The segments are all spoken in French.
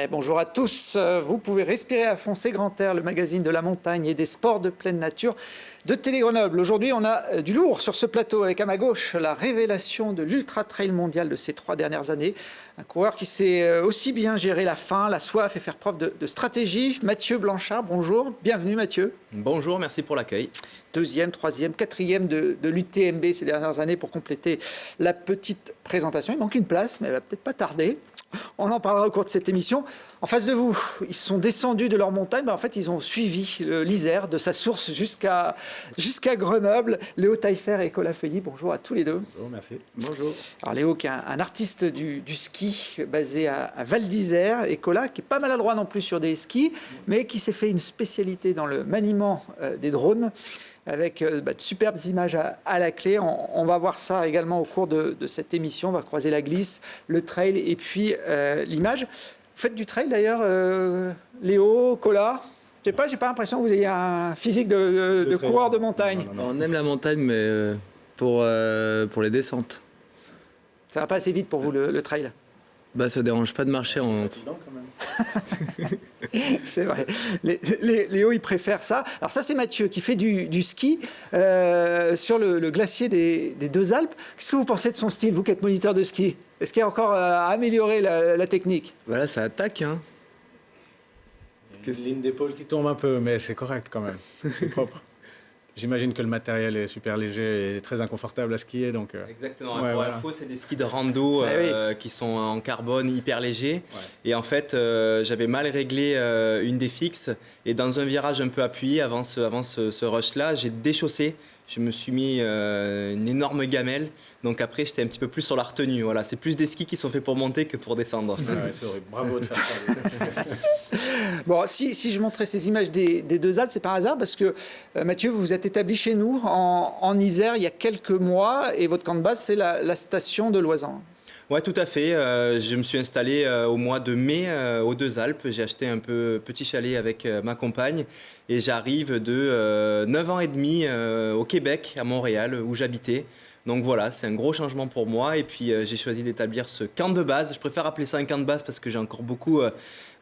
Et bonjour à tous. Vous pouvez respirer à fond, c'est Grand Air, le magazine de la montagne et des sports de pleine nature de Télé Grenoble. Aujourd'hui, on a du lourd sur ce plateau avec à ma gauche la révélation de l'Ultra Trail mondial de ces 3 dernières années. Un coureur qui sait aussi bien gérer la faim, la soif et faire preuve de stratégie. Mathieu Blanchard, bonjour. Bienvenue Mathieu. Bonjour, merci pour l'accueil. 2e, 3e, 4e de l'UTMB ces dernières années pour compléter la petite présentation. Il manque une place, mais elle va peut-être pas tarder. On en parlera au cours de cette émission. En face de vous, ils sont descendus de leur montagne. En fait, ils ont suivi l'Isère de sa source jusqu'à Grenoble. Léo Taillefer et Colas Feuilly, bonjour à tous les deux. Bonjour, merci. Bonjour. Alors Léo, qui est un artiste du ski basé à Val d'Isère, et Colas, qui est pas maladroit non plus sur des skis, mais qui s'est fait une spécialité dans le maniement des drones, avec de superbes images à la clé. On va voir ça également au cours de cette émission. On va croiser la glisse, le trail et puis l'image. Vous faites du trail d'ailleurs, Léo, Colas? Je sais pas, j'ai pas l'impression que vous ayez un physique de coureur de montagne. Non. On aime la montagne, mais pour les descentes. Ça va pas assez vite pour vous le trail? Ça dérange pas de marcher en... C'est vrai. Léo, il préfère ça. Alors ça, c'est Mathieu qui fait du ski sur le glacier des Deux Alpes. Qu'est-ce que vous pensez de son style, vous qui êtes moniteur de ski? Est-ce qu'il y a encore à améliorer la technique? Là, ça attaque. Hein. Il y a une ligne d'épaule qui tombe un peu, mais c'est correct quand même. C'est propre. J'imagine que le matériel est super léger et très inconfortable à skier. Donc, exactement. Pour info, c'est des skis de rando qui sont en carbone hyper légers. Ouais. Et en fait, j'avais mal réglé une des fixes. Et dans un virage un peu appuyé, avant ce rush-là, j'ai déchaussé. Je me suis mis une énorme gamelle. Donc après, j'étais un petit peu plus sur la retenue. Voilà, c'est plus des skis qui sont faits pour monter que pour descendre. Ouais, c'est horrible. Bravo de faire ça. Bon, si je montrais ces images des Deux Alpes, c'est par hasard parce que Mathieu, vous vous êtes établi chez nous en Isère il y a quelques mois et votre camp de base, c'est la station de Loisan. Oui, tout à fait. Je me suis installé au mois de mai aux Deux Alpes. J'ai acheté un petit chalet avec ma compagne et j'arrive de 9 ans et demi au Québec, à Montréal, où j'habitais. Donc voilà, c'est un gros changement pour moi et puis j'ai choisi d'établir ce camp de base. Je préfère appeler ça un camp de base parce que j'ai encore beaucoup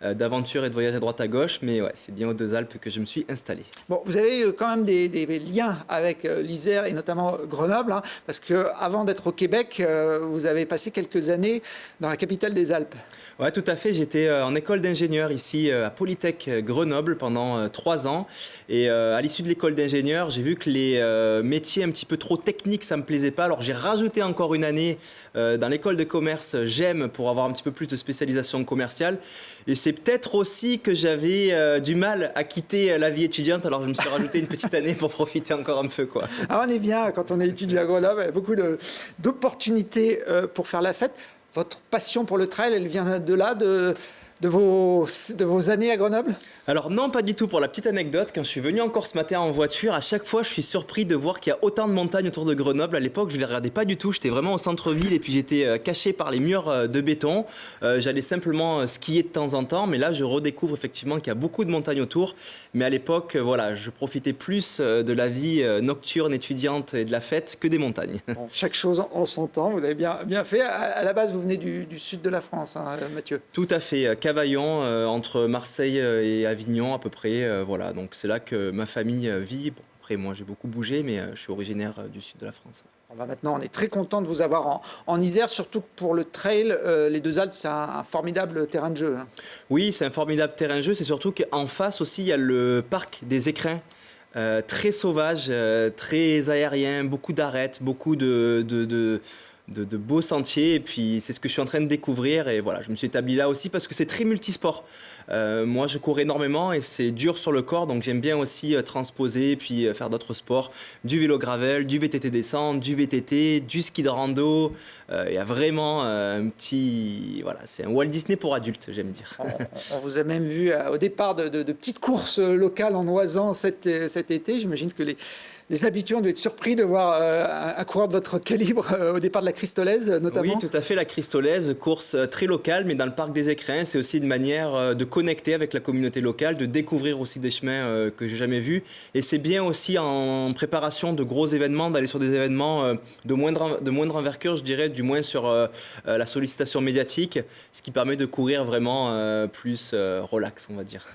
d'aventures et de voyages à droite à gauche, mais ouais, c'est bien aux Deux Alpes que je me suis installé. Bon, vous avez quand même des liens avec l'Isère et notamment Grenoble, hein, parce qu'avant d'être au Québec, vous avez passé quelques années dans la capitale des Alpes. Oui, tout à fait. J'étais en école d'ingénieur ici à Polytech Grenoble pendant 3 ans. Et à l'issue de l'école d'ingénieur, j'ai vu que les métiers un petit peu trop techniques, ça ne me plaisait pas. Alors j'ai rajouté encore une année dans l'école de commerce GEM pour avoir un petit peu plus de spécialisation commerciale. Et c'est peut-être aussi que j'avais du mal à quitter la vie étudiante. Alors je me suis rajouté une petite année pour profiter encore un peu, quoi. Alors on est bien quand on est étudiant à Grenoble, il y a beaucoup d'opportunités pour faire la fête. Votre passion pour le trail, elle vient de là, de vos années à Grenoble? Alors non, pas du tout. Pour la petite anecdote, quand je suis venu encore ce matin en voiture, à chaque fois je suis surpris de voir qu'il y a autant de montagnes autour de Grenoble. À l'époque, je ne les regardais pas du tout. J'étais vraiment au centre-ville et puis j'étais caché par les murs de béton. J'allais simplement skier de temps en temps, mais là je redécouvre effectivement qu'il y a beaucoup de montagnes autour. Mais à l'époque, voilà, je profitais plus de la vie nocturne, étudiante et de la fête que des montagnes. Bon, chaque chose en son temps, vous avez bien fait. À la base, vous venez du sud de la France, hein, Mathieu? Tout à fait. Cavaillon, entre Marseille et Avignon à peu près. Voilà, donc c'est là que ma famille vit. Bon, après, moi, j'ai beaucoup bougé, mais je suis originaire du sud de la France. Maintenant, on est très content de vous avoir en Isère, surtout que pour le trail, les Deux Alpes, c'est un formidable terrain de jeu. Hein. Oui, c'est un formidable terrain de jeu. C'est surtout qu'en face aussi, il y a le parc des Écrins. Très sauvage, très aérien, beaucoup d'arêtes, beaucoup de beaux sentiers, et puis c'est ce que je suis en train de découvrir. Et voilà, je me suis établi là aussi parce que c'est très multisport. Moi, je cours énormément et c'est dur sur le corps, donc j'aime bien aussi transposer, puis faire d'autres sports, du vélo gravel, du VTT descente, du VTT, du ski de rando. Il y a vraiment un petit... Voilà, c'est un Walt Disney pour adultes, j'aime dire. On vous a même vu au départ de petites courses locales en Oisan cet été. J'imagine que les habitués ont dû être surpris de voir un coureur de votre calibre au départ de la Cristolaise notamment. Oui, tout à fait, la Cristolaise, course très locale, mais dans le parc des Écrins, c'est aussi une manière de connecter avec la communauté locale, de découvrir aussi des chemins que j'ai jamais vus. Et c'est bien aussi en préparation de gros événements, d'aller sur des événements de moindre envergure, je dirais, du moins sur la sollicitation médiatique, ce qui permet de courir vraiment plus relax, on va dire.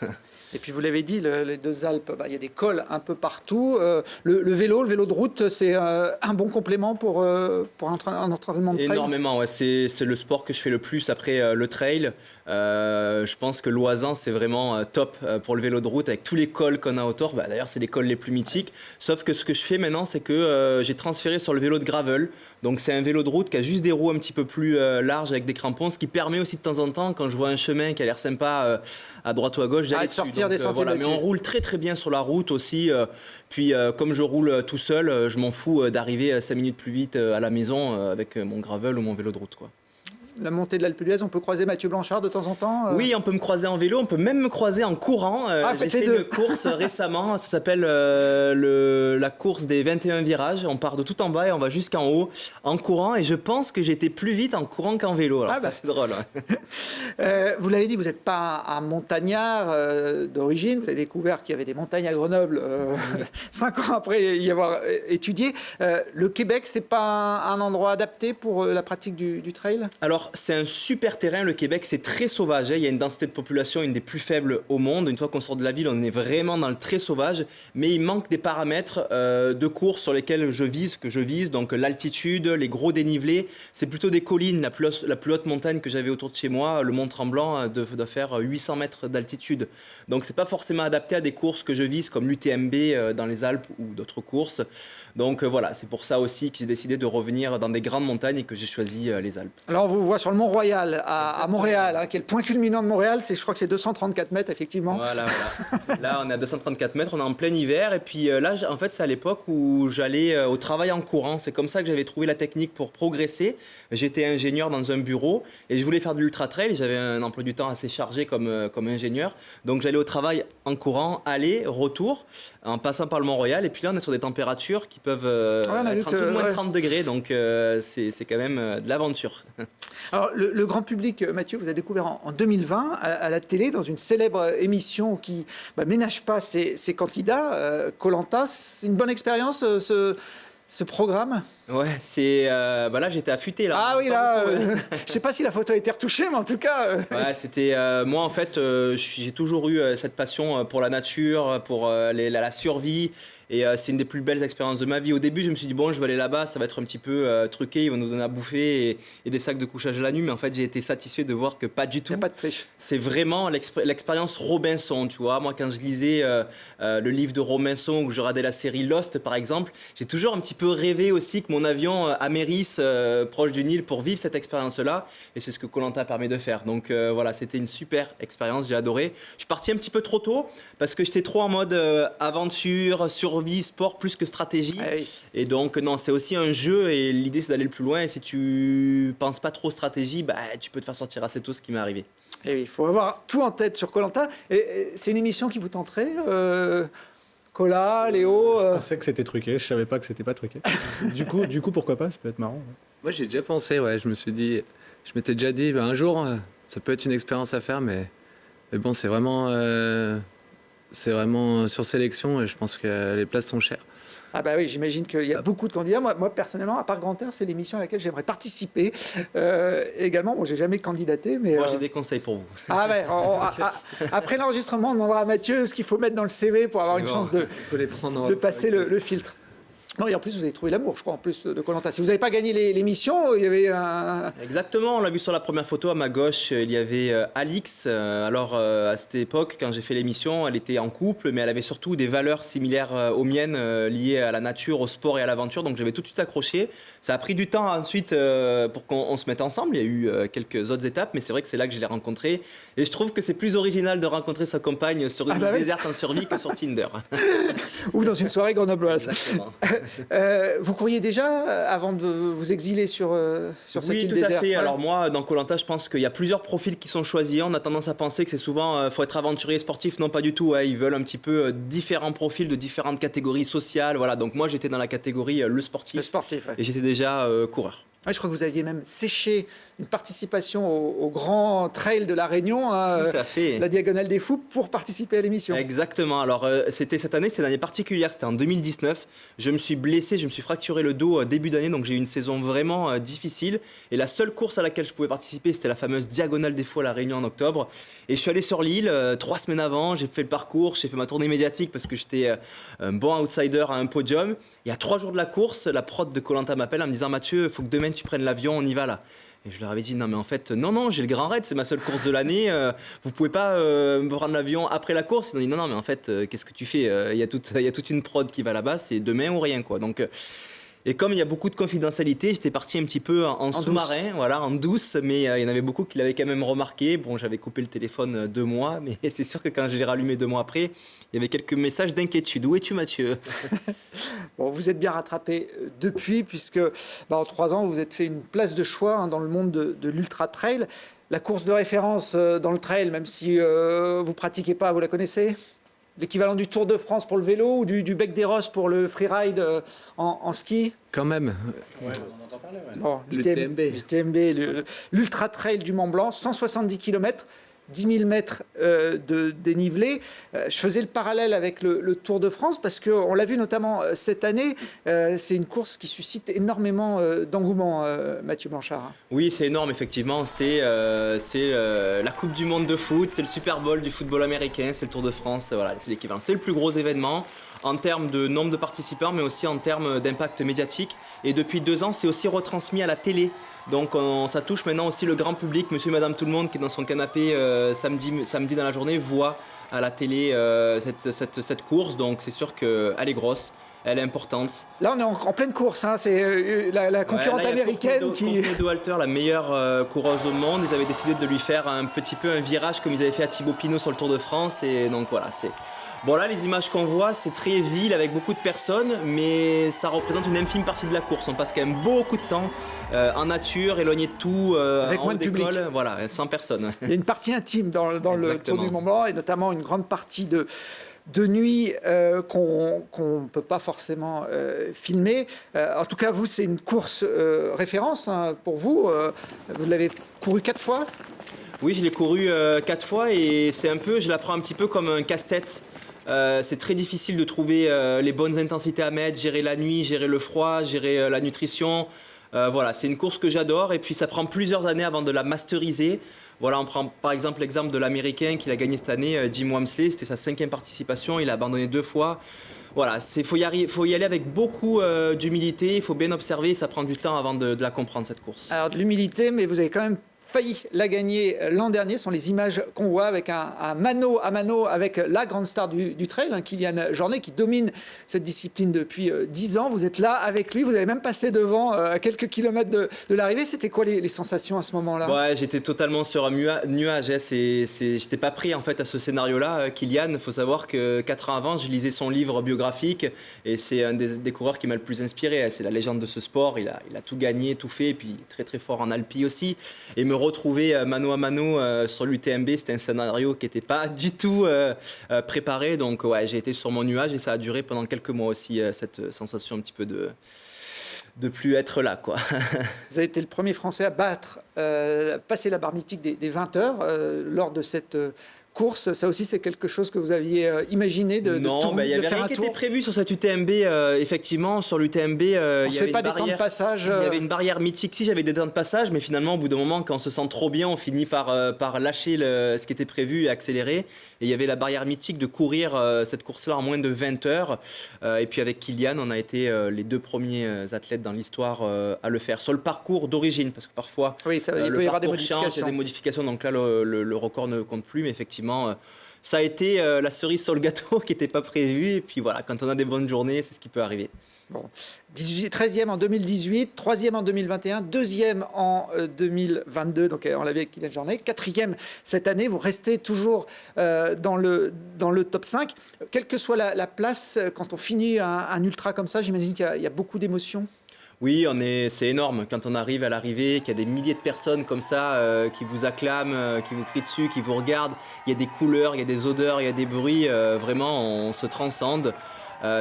Et puis vous l'avez dit, les deux Alpes, il y a des cols un peu partout. Le vélo de route, c'est un bon complément pour un entraînement de trail. Énormément, ouais. C'est le sport que je fais le plus après le trail. Je pense que l'Oisin, c'est vraiment top pour le vélo de route avec tous les cols qu'on a autour. D'ailleurs, c'est les cols les plus mythiques. Sauf que ce que je fais maintenant, c'est que j'ai transféré sur le vélo de gravel. Donc c'est un vélo de route qui a juste des roues un petit peu plus larges avec des crampons, ce qui permet aussi de temps en temps, quand je vois un chemin qui a l'air sympa à droite ou à gauche, d'aller de sortir des sentiers voilà. Mais on roule très très bien sur la route aussi. Puis comme je roule tout seul, je m'en fous d'arriver 5 minutes plus vite à la maison avec mon gravel ou mon vélo de route, quoi. La montée de l'Alpe d'Huez, on peut croiser Mathieu Blanchard de temps en temps Oui, on peut me croiser en vélo, on peut même me croiser en courant. J'ai fait une course récemment, ça s'appelle la course des 21 virages. On part de tout en bas et on va jusqu'en haut en courant. Et je pense que j'ai été plus vite en courant qu'en vélo. Alors c'est drôle. Ouais. Vous l'avez dit, vous n'êtes pas un montagnard d'origine. Vous avez découvert qu'il y avait des montagnes à Grenoble 5 ans après y avoir étudié. Le Québec, c'est pas un endroit adapté pour la pratique du trail ? Alors, c'est un super terrain, le Québec, c'est très sauvage. Il y a une densité de population, une des plus faibles au monde. Une fois qu'on sort de la ville, on est vraiment dans le très sauvage. Mais il manque des paramètres de course sur lesquels je vise. Donc l'altitude, les gros dénivelés. C'est plutôt des collines. La plus haute montagne que j'avais autour de chez moi, le Mont Tremblant, doit faire 800 mètres d'altitude. Donc c'est pas forcément adapté à des courses que je vise comme l'UTMB dans les Alpes ou d'autres courses. Donc voilà, c'est pour ça aussi que j'ai décidé de revenir dans des grandes montagnes et que j'ai choisi les Alpes. Alors on vous voit sur le Mont-Royal à Montréal, qui est le point culminant de Montréal. Je crois que c'est 234 mètres, effectivement. Voilà. Là, on est à 234 mètres, on est en plein hiver. Et puis là, en fait, c'est à l'époque où j'allais au travail en courant. C'est comme ça que j'avais trouvé la technique pour progresser. J'étais ingénieur dans un bureau et je voulais faire de l'ultra-trail. J'avais un emploi du temps assez chargé comme ingénieur. Donc j'allais au travail en courant, aller, retour, en passant par le Mont-Royal. Et puis là, on est sur des températures qui peuvent être en dessous de moins 30 degrés. Donc c'est quand même de l'aventure. Alors, le grand public, Mathieu, vous avez découvert en 2020 à la télé, dans une célèbre émission qui ménage pas ses candidats, Koh-Lanta. C'est une bonne expérience, ce programme? Ouais, c'est là j'étais affûté là. Ah oui là, je sais pas si la photo a été retouchée, mais en tout cas. Ouais, c'était moi en fait, j'ai toujours eu cette passion pour la nature, pour la survie. Et c'est une des plus belles expériences de ma vie. Au début, je me suis dit, bon, je vais aller là-bas, ça va être un petit peu truqué, ils vont nous donner à bouffer et des sacs de couchage la nuit. Mais en fait, j'ai été satisfait de voir que pas du tout. Il n'y a pas de triche. C'est vraiment l'expérience Robinson, tu vois. Moi, quand je lisais le livre de Robinson ou que je regardais la série Lost, par exemple, j'ai toujours un petit peu rêvé aussi que mon avion amérisse proche d'une île pour vivre cette expérience-là. Et c'est ce que Koh-Lanta permet de faire. Donc voilà, c'était une super expérience, j'ai adoré. Je suis parti un petit peu trop tôt parce que j'étais trop en mode aventure, survie, sport plus que stratégie. Ah oui. Et donc non, c'est aussi un jeu et l'idée c'est d'aller le plus loin. Et si tu penses pas trop stratégie, tu peux te faire sortir assez tôt, ce qui m'est arrivé. Et il faut avoir tout en tête sur Koh-Lanta. Et c'est une émission qui vous tenterait, Kola, Léo Je pensais que c'était truqué, je savais pas que c'était pas truqué. du coup, pourquoi pas, ça peut être marrant. Ouais. Moi, j'ai déjà pensé, je m'étais déjà dit, un jour, ça peut être une expérience à faire, mais bon, c'est vraiment sur sélection et je pense que les places sont chères. Ah bah oui, j'imagine qu'il y a beaucoup de candidats. Moi, personnellement, à part Grand Air, c'est l'émission à laquelle j'aimerais participer. Également, bon, j'ai jamais candidaté, mais... Moi, j'ai des conseils pour vous. Ah ouais, après l'enregistrement, on demandera à Mathieu ce qu'il faut mettre dans le CV pour avoir une chance de passer le filtre. Non, et en plus, vous avez trouvé l'amour, je crois, en plus de Koh-Lanta. Si vous n'avez pas gagné l'émission, il y avait un... Exactement, on l'a vu sur la première photo, à ma gauche, il y avait Alix. Alors, à cette époque, quand j'ai fait l'émission, elle était en couple, mais elle avait surtout des valeurs similaires aux miennes, liées à la nature, au sport et à l'aventure. Donc, j'avais tout de suite accroché. Ça a pris du temps ensuite pour qu'on se mette ensemble. Il y a eu quelques autres étapes, mais c'est vrai que c'est là que je l'ai rencontrée. Et je trouve que c'est plus original de rencontrer sa compagne sur une île déserte en survie que sur Tinder. Ou dans une soirée grenobloise. Exactement. Vous couriez déjà avant de vous exiler sur cette île déserte? Oui, tout à fait. Ouais. Alors moi, dans Koh-Lanta, je pense qu'il y a plusieurs profils qui sont choisis. On a tendance à penser que c'est souvent faut être aventurier sportif. Non, pas du tout. Ils veulent un petit peu différents profils de différentes catégories sociales. Voilà. Donc moi, j'étais dans la catégorie le sportif. Le sportif, ouais. Et j'étais déjà coureur. Ouais, je crois que vous aviez même séché une participation au grand trail de la Réunion, hein, Tout à fait. la Diagonale des Fous, pour participer à l'émission. Exactement. Alors, c'était cette année, c'est une année particulière. C'était en 2019. Je me suis blessé, je me suis fracturé le dos début d'année, donc j'ai eu une saison vraiment difficile. Et la seule course à laquelle je pouvais participer, c'était la fameuse Diagonale des Fous à la Réunion en octobre. Et je suis allé sur l'île 3 semaines avant. J'ai fait le parcours, j'ai fait ma tournée médiatique parce que j'étais un bon outsider à un podium. Et à 3 jours de la course, la prod de Koh Lanta m'appelle en me disant: Mathieu, il faut que demain tu prennes l'avion, on y va là. Et je leur avais dit: non, mais en fait, non, j'ai le Grand Raid, c'est ma seule course de l'année. Vous pouvez pas me prendre l'avion après la course. Ils ont dit: non, mais en fait, qu'est-ce que tu fais? Il y a toute une prod qui va là-bas, c'est demain ou rien, quoi. Donc, et comme il y a beaucoup de confidentialité, j'étais parti un petit peu en sous-marin, voilà, en douce, mais il y en avait beaucoup qui l'avaient quand même remarqué. Bon, j'avais coupé le téléphone 2 mois, mais c'est sûr que quand je l'ai rallumé 2 mois après, il y avait quelques messages d'inquiétude. Où es-tu, Mathieu? Bon, vous êtes bien rattrapé depuis, puisque en 3 ans, vous êtes fait une place de choix, hein, dans le monde de l'ultra trail. La course de référence dans le trail, même si vous pratiquez pas, vous la connaissez? L'équivalent du Tour de France pour le vélo ou du Bec des Rosses pour le freeride en ski? Quand même. Ouais, on en entend parler. Ouais. Bon, l'UTMB. l'Ultra Trail du Mont Blanc, 170 km, 10 000 mètres de dénivelé. Je faisais le parallèle avec le Tour de France parce qu'on l'a vu notamment cette année. C'est une course qui suscite énormément d'engouement, Mathieu Blanchard. Oui, c'est énorme, effectivement. C'est la Coupe du Monde de foot, c'est le Super Bowl du football américain, c'est le Tour de France, voilà, c'est l'équivalent. C'est le plus gros événement en termes de nombre de participants, mais aussi en termes d'impact médiatique. Et depuis 2 ans, c'est aussi retransmis à la télé. Donc ça touche maintenant aussi le grand public. Monsieur et madame tout le monde qui est dans son canapé samedi dans la journée voit à la télé cette course. Donc c'est sûr qu'elle est grosse. Elle est importante. Là, on est en pleine course. Hein. C'est la concurrente américaine qui... Courtney Dauwalter, la meilleure coureuse au monde, ils avaient décidé de lui faire un petit peu un virage comme ils avaient fait à Thibaut Pinot sur le Tour de France. Et donc voilà, c'est... Bon là, les images qu'on voit, c'est très ville avec beaucoup de personnes, mais ça représente une infime partie de la course. On passe quand même beaucoup de temps en nature, éloigné de tout, avec moins de public. Voilà, 100 personnes. Il y a une partie intime dans le Tour du Mont Blanc, et notamment une grande partie de nuit qu'on ne peut pas forcément filmer. En tout cas, vous, c'est une course référence, hein, pour vous. Vous l'avez couru 4 fois? Oui, je l'ai couru 4 fois et je la prends un petit peu comme un casse-tête. C'est très difficile de trouver les bonnes intensités à mettre, gérer la nuit, gérer le froid, gérer la nutrition. Voilà, c'est une course que j'adore et puis ça prend plusieurs années avant de la masteriser. Voilà, on prend par exemple l'exemple de l'Américain qui l'a gagné cette année, Jim Walmsley, c'était sa 5e participation, il a abandonné 2 fois. Voilà, faut y aller avec beaucoup d'humilité, il faut bien observer, ça prend du temps avant de la comprendre cette course. Alors de l'humilité, mais vous avez quand même failli la gagner l'an dernier. Ce sont les images qu'on voit avec un mano à mano avec la grande star du trail, hein, Kylian Jornet, qui domine cette discipline depuis 10 ans. Vous êtes là avec lui, vous avez même passé devant à quelques kilomètres de l'arrivée. C'était quoi les sensations à ce moment-là? Ouais, j'étais totalement sur un nuage. Hein. J'étais pas prêt en fait à ce scénario-là. Kylian, il faut savoir que 4 ans avant, je lisais son livre biographique et c'est un des coureurs qui m'a le plus inspiré. C'est la légende de ce sport. Il a tout gagné, tout fait, et puis très très fort en alpi aussi. Et me retrouver mano à mano sur l'UTMB, c'était un scénario qui n'était pas du tout préparé. Donc ouais, j'ai été sur mon nuage et ça a duré pendant quelques mois aussi, cette sensation un petit peu de plus être là, quoi. Vous avez été le premier Français à passer la barre mythique des 20 heures lors de cette course. Ça aussi, c'est quelque chose que vous aviez imaginé de Non, il n'y avait rien qui était prévu sur cette UTMB. Effectivement, sur l'UTMB, il y avait pas des temps de passage. Il y avait une barrière mythique. Si, j'avais des temps de passage, mais finalement, au bout d'un moment, quand on se sent trop bien, on finit par lâcher ce qui était prévu et accélérer. Et il y avait la barrière mythique de courir cette course-là en moins de 20 heures. Et puis avec Kylian, on a été les 2 premiers athlètes dans l'histoire à le faire. Sur le parcours d'origine, parce que parfois, oui, il peut y avoir des modifications. Il y a des modifications, donc là, le record ne compte plus, mais effectivement, ça a été la cerise sur le gâteau qui n'était pas prévue. Et puis voilà, quand on a des bonnes journées, c'est ce qui peut arriver. Bon. 13e en 2018, 3e en 2021, 2e en 2022, donc on l'avait avec Kylian Jornet, 4e cette année. Vous restez toujours dans le top 5. Quelle que soit la place, quand on finit un ultra comme ça, j'imagine qu'il y a beaucoup d'émotions. Oui, c'est énorme quand on arrive à l'arrivée, qu'il y a des milliers de personnes comme ça qui vous acclament, qui vous crient dessus, qui vous regardent. Il y a des couleurs, il y a des odeurs, il y a des bruits. Vraiment, on se transcende.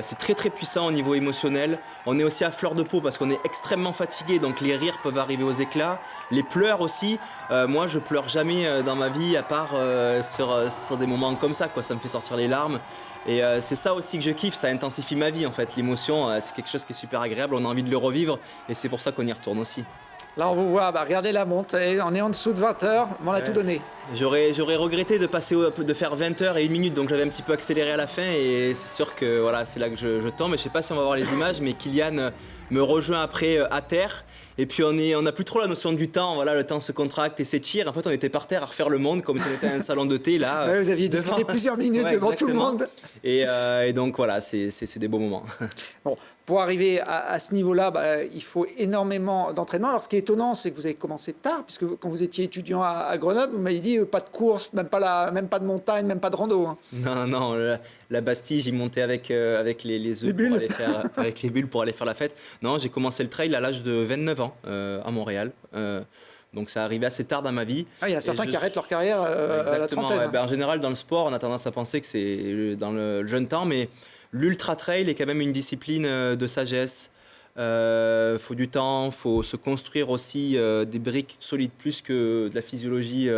C'est très très puissant au niveau émotionnel. On est aussi à fleur de peau parce qu'on est extrêmement fatigué, donc les rires peuvent arriver aux éclats. Les pleurs aussi. Moi, je pleure jamais dans ma vie, à part sur des moments comme ça, quoi. Ça me fait sortir les larmes. Et c'est ça aussi que je kiffe, ça intensifie ma vie en fait. L'émotion, c'est quelque chose qui est super agréable, on a envie de le revivre et c'est pour ça qu'on y retourne aussi. Là, on vous voit, regardez la montre, on est en dessous de 20 heures, mais on a tout donné. J'aurais regretté de faire 20 heures et 1 minute, donc j'avais un petit peu accéléré à la fin et c'est sûr que voilà, c'est là que je tombe. Je sais pas si on va voir les images, mais Kylian me rejoint après à terre. Et puis on n'a plus trop la notion du temps, voilà, le temps se contracte et s'étire. En fait, on était par terre à refaire le monde comme si on était un salon de thé là. Ouais, vous aviez discuté plusieurs minutes devant tout le monde. Et donc voilà, c'est des beaux moments. Bon, pour arriver à ce niveau-là, il faut énormément d'entraînement. Alors ce qui est étonnant, c'est que vous avez commencé tard, puisque quand vous étiez étudiant à Grenoble, vous m'avez dit pas de course, même pas de montagne, même pas de rando. Hein. Non, la Bastille, j'y montais avec les œufs pour aller faire, avec les bulles pour aller faire la fête. Non, j'ai commencé le trail à l'âge de 29 ans à Montréal. Donc ça arrivait assez tard dans ma vie. Ah, il y a certains qui arrêtent leur carrière à la trentaine. Ouais. En général, dans le sport, on a tendance à penser que c'est dans le jeune temps, mais l'ultra trail est quand même une discipline de sagesse. Faut du temps, faut se construire aussi des briques solides plus que de la physiologie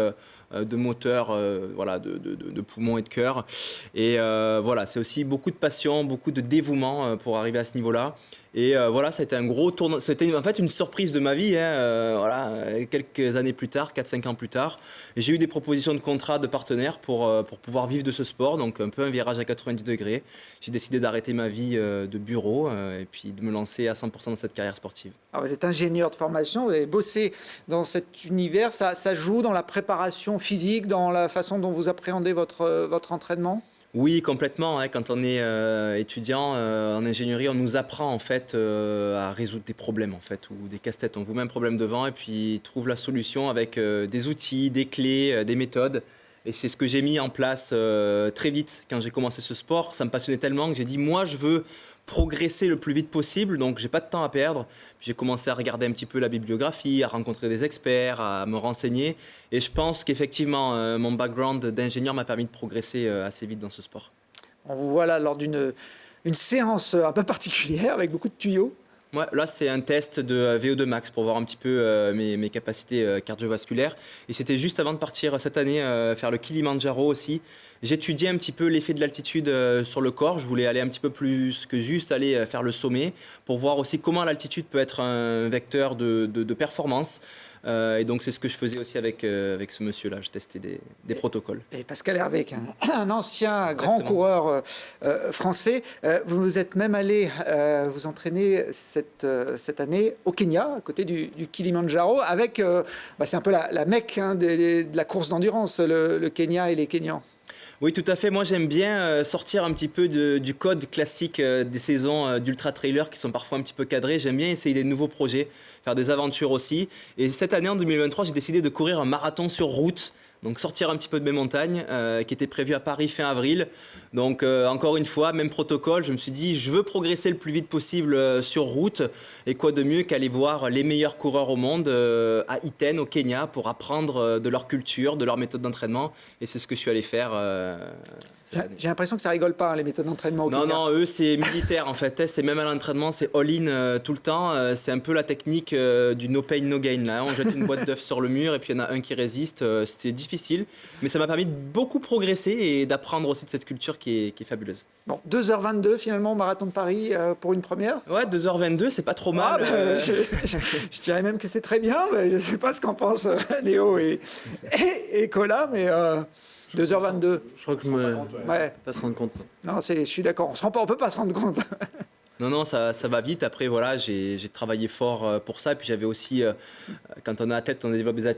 de moteur, voilà, de poumons et de cœur. Et voilà, c'est aussi beaucoup de passion, beaucoup de dévouement pour arriver à ce niveau-là. Et voilà, ça a été un gros tournant. C'était en fait une surprise de ma vie. Voilà, quelques années plus tard, 4-5 ans plus tard, j'ai eu des propositions de contrat de partenaires pour pouvoir vivre de ce sport. Donc un peu un virage à 90 degrés. J'ai décidé d'arrêter ma vie de bureau et puis de me lancer à 100% dans cette carrière sportive. Alors vous êtes ingénieur de formation, vous avez bossé dans cet univers. Ça joue dans la préparation physique, dans la façon dont vous appréhendez votre entraînement ? Oui, complètement. Quand on est étudiant en ingénierie, on nous apprend en fait à résoudre des problèmes en fait ou des casse-têtes. On vous met un problème devant et puis trouve la solution avec des outils, des clés, des méthodes. Et c'est ce que j'ai mis en place très vite quand j'ai commencé ce sport. Ça me passionnait tellement que j'ai dit moi je veux progresser le plus vite possible, donc j'ai pas de temps à perdre. J'ai commencé à regarder un petit peu la bibliographie, à rencontrer des experts, à me renseigner. Et je pense qu'effectivement, mon background d'ingénieur m'a permis de progresser assez vite dans ce sport. On vous voit là lors d'une séance un peu particulière avec beaucoup de tuyaux. Ouais, là, c'est un test de VO2 max pour voir un petit peu mes capacités cardiovasculaires. Et c'était juste avant de partir cette année faire le Kilimandjaro aussi. J'étudiais un petit peu l'effet de l'altitude sur le corps. Je voulais aller un petit peu plus que juste aller faire le sommet pour voir aussi comment l'altitude peut être un vecteur de performance. Et donc, c'est ce que je faisais aussi avec ce monsieur-là. Je testais des protocoles. Et Pascal Hervé, un ancien grand coureur français. Vous vous êtes même allé vous entraîner cette année au Kenya, à côté du Kilimandjaro, avec, c'est un peu la Mecque de la course d'endurance, le Kenya et les Kenyans. Oui, tout à fait. Moi, j'aime bien sortir un petit peu du code classique des saisons d'ultra-trailer qui sont parfois un petit peu cadrées. J'aime bien essayer des nouveaux projets, faire des aventures aussi. Et cette année, en 2023, j'ai décidé de courir un marathon sur route. Donc sortir un petit peu de mes montagnes, qui était prévu à Paris fin avril. Donc encore une fois, même protocole, je me suis dit je veux progresser le plus vite possible sur route. Et quoi de mieux qu'aller voir les meilleurs coureurs au monde à Iten, au Kenya, pour apprendre de leur culture, de leur méthode d'entraînement. Et c'est ce que je suis allé faire. J'ai l'impression que ça rigole pas, les méthodes d'entraînement au Kenya. Non, eux c'est militaire en fait. C'est même à l'entraînement, c'est all-in tout le temps. C'est un peu la technique du no pain, no gain. Là. On jette une boîte d'œufs sur le mur et puis il y en a un qui résiste. C'était difficile, mais ça m'a permis de beaucoup progresser et d'apprendre aussi de cette culture qui est fabuleuse. Bon, 2h22 finalement au Marathon de Paris pour une première. Ouais, 2h22, c'est pas trop mal. Je dirais même que c'est très bien. Mais je ne sais pas ce qu'en pensent Léo et Colas, mais 2h22. Je crois que je ne peux pas se rendre compte. Non, je suis d'accord. On ne peut pas se rendre compte. Non, ça va vite. Après, voilà, j'ai travaillé fort pour ça. Et puis j'avais aussi, quand on est athlète, on développe des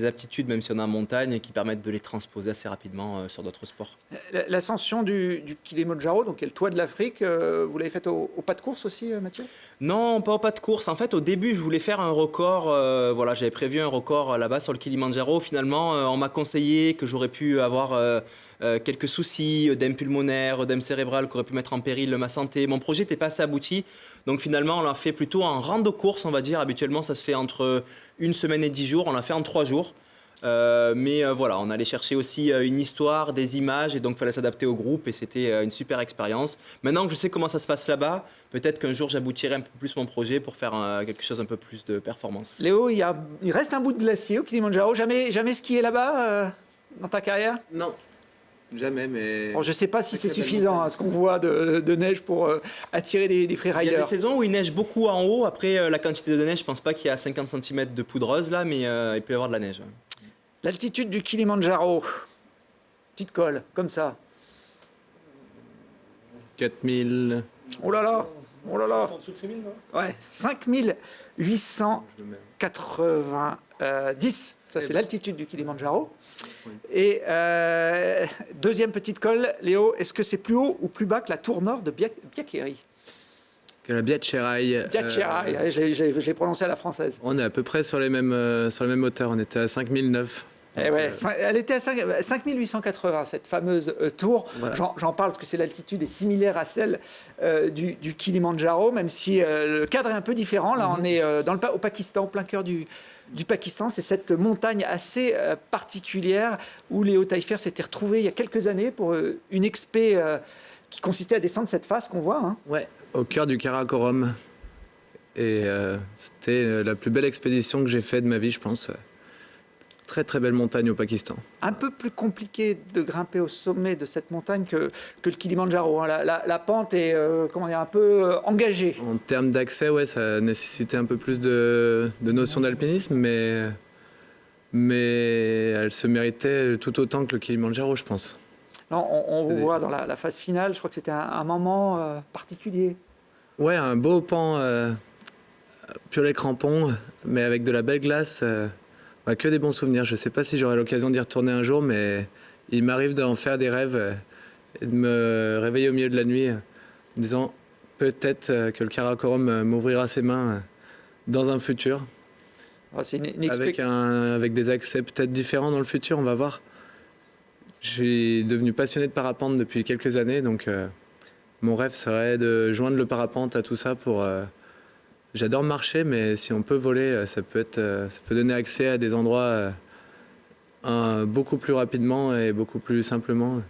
aptitudes, même si on est en montagne, qui permettent de les transposer assez rapidement sur d'autres sports. L'ascension du Kilimandjaro, donc qui est le toit de l'Afrique, vous l'avez faite au pas de course aussi, Mathieu ? Non, pas au pas de course. En fait, au début, je voulais faire un record. Voilà, j'avais prévu un record là-bas sur le Kilimandjaro. Finalement, on m'a conseillé que j'aurais pu avoir quelques soucis d'œdème pulmonaire, d'œdème cérébral qui auraient pu mettre en péril ma santé. Mon projet n'était pas assez abouti. Donc finalement, on l'a fait plutôt en rando-course, on va dire. Habituellement, ça se fait entre 1 semaine et 10 jours. On l'a fait en 3 jours. Voilà, on allait chercher aussi une histoire, des images, et donc il fallait s'adapter au groupe, et c'était une super expérience. Maintenant que je sais comment ça se passe là-bas, peut-être qu'un jour j'aboutirai un peu plus mon projet pour faire quelque chose un peu plus de performance. Léo, il reste un bout de glacier au Kilimandjaro. Jamais skié là-bas dans ta carrière? Non, jamais, mais... Bon, je ne sais pas si c'est Très belle suffisant, montagne. ce qu'on voit de neige pour attirer des Il y a des freeriders. saisons où il neige beaucoup en haut. Après, la quantité de neige, je pense pas qu'il y a 50 cm de poudreuse là, mais il peut y avoir de la neige. L'altitude du Kilimandjaro, petite colle, comme ça. 4000... Oh là là, oh là là. En dessous de ces mines, non? Ouais, 5890. Ça, c'est l'altitude du Kilimandjaro. Et deuxième petite colle, Léo, est-ce que c'est plus haut ou plus bas que la tour nord de Biakeri? Que la Biatcherai. Biakeri, je l'ai prononcé à la française. On est à peu près sur les mêmes hauteurs. On était à 5009. Eh ouais, elle était à 5880, cette fameuse tour. Voilà. J'en parle parce que c'est l'altitude est similaire à celle du Kilimandjaro, même si le cadre est un peu différent. Là, on est au Pakistan, au plein cœur du Pakistan. C'est cette montagne assez particulière où Léo Taillefer s'était retrouvé il y a quelques années pour une expé qui consistait à descendre cette face qu'on voit. Hein. Ouais, au cœur du Karakorum. Et c'était la plus belle expédition que j'ai faite de ma vie, je pense. Très très belle montagne au Pakistan. Un peu plus compliqué de grimper au sommet de cette montagne que le Kilimandjaro. Hein. La pente est comment dire, un peu engagée. En termes d'accès, ouais, ça nécessitait un peu plus de notions d'alpinisme, mais elle se méritait tout autant que le Kilimandjaro, je pense. Non, on vous voit dans la phase finale. Je crois que c'était un moment particulier. Ouais, un beau pan piolet crampon, mais avec de la belle glace. Que des bons souvenirs. Je ne sais pas si j'aurai l'occasion d'y retourner un jour, mais il m'arrive d'en faire des rêves et de me réveiller au milieu de la nuit en disant peut-être que le Karakorum m'ouvrira ses mains dans un futur. C'est une Avec des accès peut-être différents dans le futur, on va voir. Je suis devenu passionné de parapente depuis quelques années, donc mon rêve serait de joindre le parapente à tout ça pour... J'adore marcher, mais si on peut voler, ça peut donner accès à des endroits beaucoup plus rapidement et beaucoup plus simplement.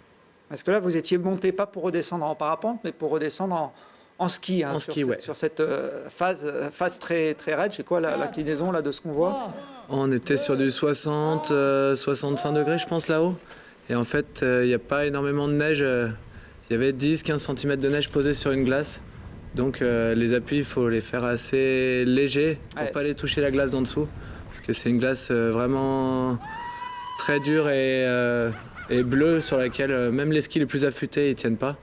Parce que là, vous étiez monté pas pour redescendre en parapente, mais pour redescendre en ski. Hein, En ski, ouais. Sur cette phase très, très raide. C'est quoi l'inclinaison là, de ce qu'on voit? On était sur du 60, 65 degrés, je pense, là-haut. Et en fait, il n'y a pas énormément de neige. Il y avait 10-15 cm de neige posée sur une glace. Donc les appuis, il faut les faire assez légers pour ne pas aller toucher la glace d'en dessous. Parce que c'est une glace vraiment très dure et bleue sur laquelle même les skis les plus affûtés ne tiennent pas.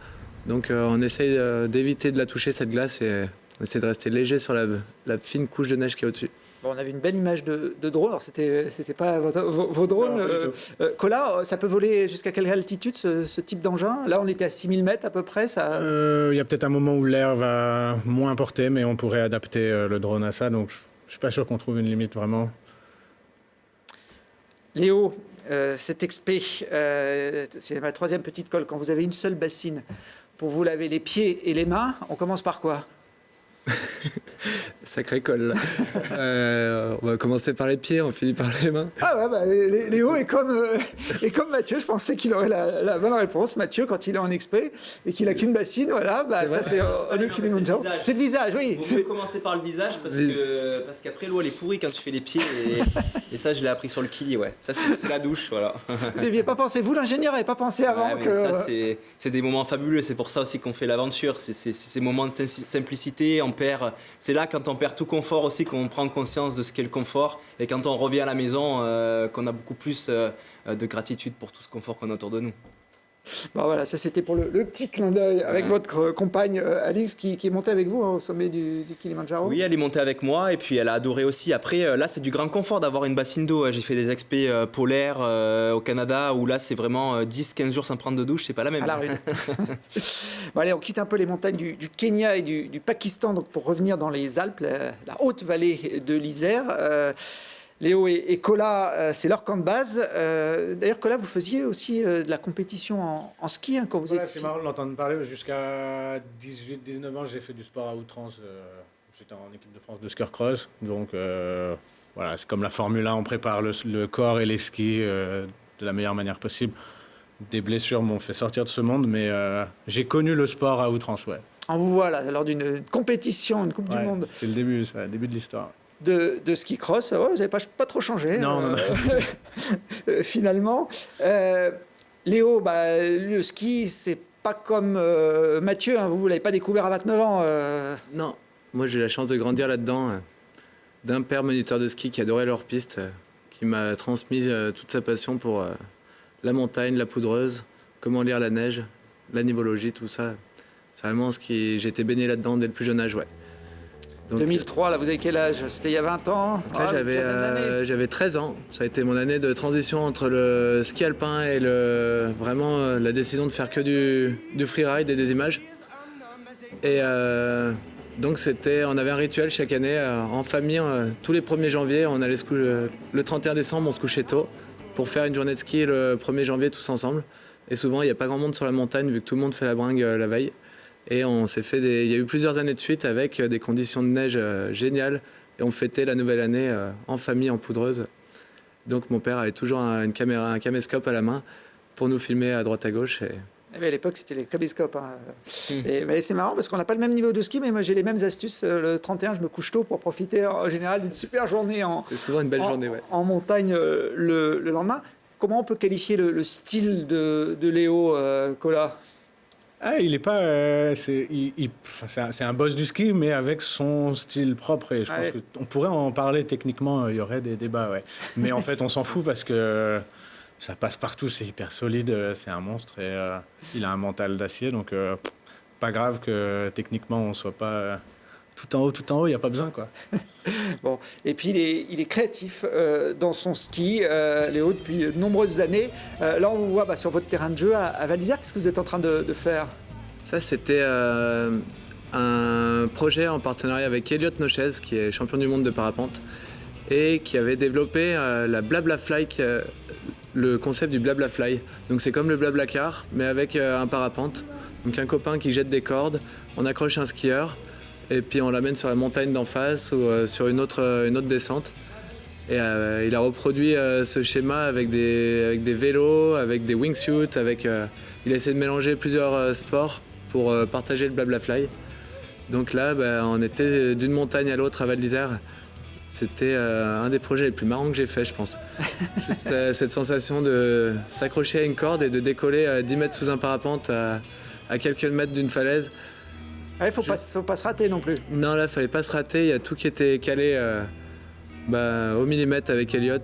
Donc on essaye d'éviter de la toucher, cette glace, et on essaie de rester léger sur la fine couche de neige qui est au-dessus. Bon, on avait une belle image de drone. Alors, c'était pas vos drones. Kola, ça peut voler jusqu'à quelle altitude, ce type d'engin? Là, on était à 6000 mètres à peu près. Il y a peut-être un moment où l'air va moins porter, mais on pourrait adapter le drone à ça. Donc, je ne suis pas sûr qu'on trouve une limite vraiment. Léo, cette expé, c'est ma troisième petite colle. Quand vous avez une seule bassine pour vous laver les pieds et les mains, on commence par quoi? Sacré colle. On va commencer par les pieds, on finit par les mains. Ah ouais, bah, Léo est comme Mathieu. Je pensais qu'il aurait la bonne réponse. Mathieu, quand il est en expé et qu'il a qu'une bassine, voilà, bah, ça c'est au Kilimandjaro. C'est le visage, oui. Il faut commencer par le visage parce qu'après l'eau elle est pourrie quand tu fais les pieds et ça je l'ai appris sur le Kili, ouais. Ça c'est la douche, voilà. Vous n'aviez pas pensé, vous l'ingénieur n'avez pas pensé avant mais que... Ça c'est des moments fabuleux, c'est pour ça aussi qu'on fait l'aventure. C'est ces moments de simplicité, c'est là quand on perd tout confort aussi qu'on prend conscience de ce qu'est le confort, et quand on revient à la maison qu'on a beaucoup plus de gratitude pour tout ce confort qu'on a autour de nous. Bon, voilà, ça c'était pour le petit clin d'œil avec votre compagne Alix qui est montée avec vous au sommet du Kilimandjaro. Oui, elle est montée avec moi et puis elle a adoré aussi. Après, là c'est du grand confort d'avoir une bassine d'eau. J'ai fait des expés polaires au Canada où là c'est vraiment 10-15 jours sans prendre de douche, c'est pas la même. À la rue. Bon, allez, on quitte un peu les montagnes du Kenya et du Pakistan donc pour revenir dans les Alpes, la haute vallée de l'Isère. Léo et Kola, c'est leur camp de base. D'ailleurs, Kola, vous faisiez aussi de la compétition en ski quand vous étiez... C'est marrant de l'entendre parler. Jusqu'à 18-19 ans, j'ai fait du sport à outrance. J'étais en équipe de France de ski cross. Donc, voilà, c'est comme la Formule 1, on prépare le corps et les skis de la meilleure manière possible. Des blessures m'ont fait sortir de ce monde, mais j'ai connu le sport à outrance, ouais. On vous voit là, lors d'une compétition, une Coupe du Monde C'était le début, ça, le début de l'histoire. de ski cross. Ouais, vous n'avez pas trop changé. Non. Finalement. Léo, le ski, c'est pas comme Mathieu, hein, vous ne l'avez pas découvert à 29 ans. Non, moi j'ai eu la chance de grandir là-dedans, d'un père moniteur de ski qui adorait leur piste, qui m'a transmis toute sa passion pour la montagne, la poudreuse, comment lire la neige, la nivologie, tout ça. C'est vraiment ce qui... J'ai été baigné là-dedans dès le plus jeune âge, ouais. Donc, 2003, là, vous avez quel âge? C'était il y a 20 ans? Là, j'avais 13 ans. Ça a été mon année de transition entre le ski alpin et vraiment la décision de faire que du freeride et des images. Et donc on avait un rituel chaque année en famille. Tous les 1er janvier, on allait le 31 décembre, on se couchait tôt pour faire une journée de ski le 1er janvier tous ensemble. Et souvent, il n'y a pas grand monde sur la montagne vu que tout le monde fait la bringue la veille. Et il y a eu plusieurs années de suite avec des conditions de neige géniales. Et on fêtait la nouvelle année en famille, en poudreuse. Donc mon père avait toujours une caméra, un caméscope à la main pour nous filmer à droite à gauche. À l'époque, c'était les caméscopes. Hein. Mais c'est marrant parce qu'on n'a pas le même niveau de ski, mais moi j'ai les mêmes astuces. Le 31, je me couche tôt pour profiter en général d'une super journée c'est souvent une belle journée, ouais. En montagne le lendemain. Comment on peut qualifier le style de Léo Colas? Il est pas. C'est un boss du ski, mais avec son style propre. Et je pense qu'on pourrait en parler techniquement, il y aurait des débats, ouais. Mais en fait, on s'en fout parce que ça passe partout, c'est hyper solide, c'est un monstre et il a un mental d'acier. Donc, pas grave que techniquement, on soit pas tout en haut, il n'y a pas besoin, quoi. Bon, et puis il est créatif dans son ski, Léo, depuis de nombreuses années. Là, on vous voit sur votre terrain de jeu à Val d'Isère. Qu'est-ce que vous êtes en train de faire? Ça, c'était un projet en partenariat avec Elliot Nochez, qui est champion du monde de parapente, et qui avait développé la Blablafly, le concept du Blablafly. Donc c'est comme le Blablacar, mais avec un parapente. Donc un copain qui jette des cordes, on accroche un skieur, et puis on l'amène sur la montagne d'en face ou sur une autre descente. Et il a reproduit ce schéma avec des vélos, avec des wingsuits, il a essayé de mélanger plusieurs sports pour partager le Blablafly. Donc là, on était d'une montagne à l'autre à Val d'Isère. C'était un des projets les plus marrants que j'ai fait, je pense. Juste cette sensation de s'accrocher à une corde et de décoller à 10 mètres sous un parapente à quelques mètres d'une falaise. Il ne faut pas se rater non plus. Non, là, il ne fallait pas se rater. Il y a tout qui était calé au millimètre avec Elliot.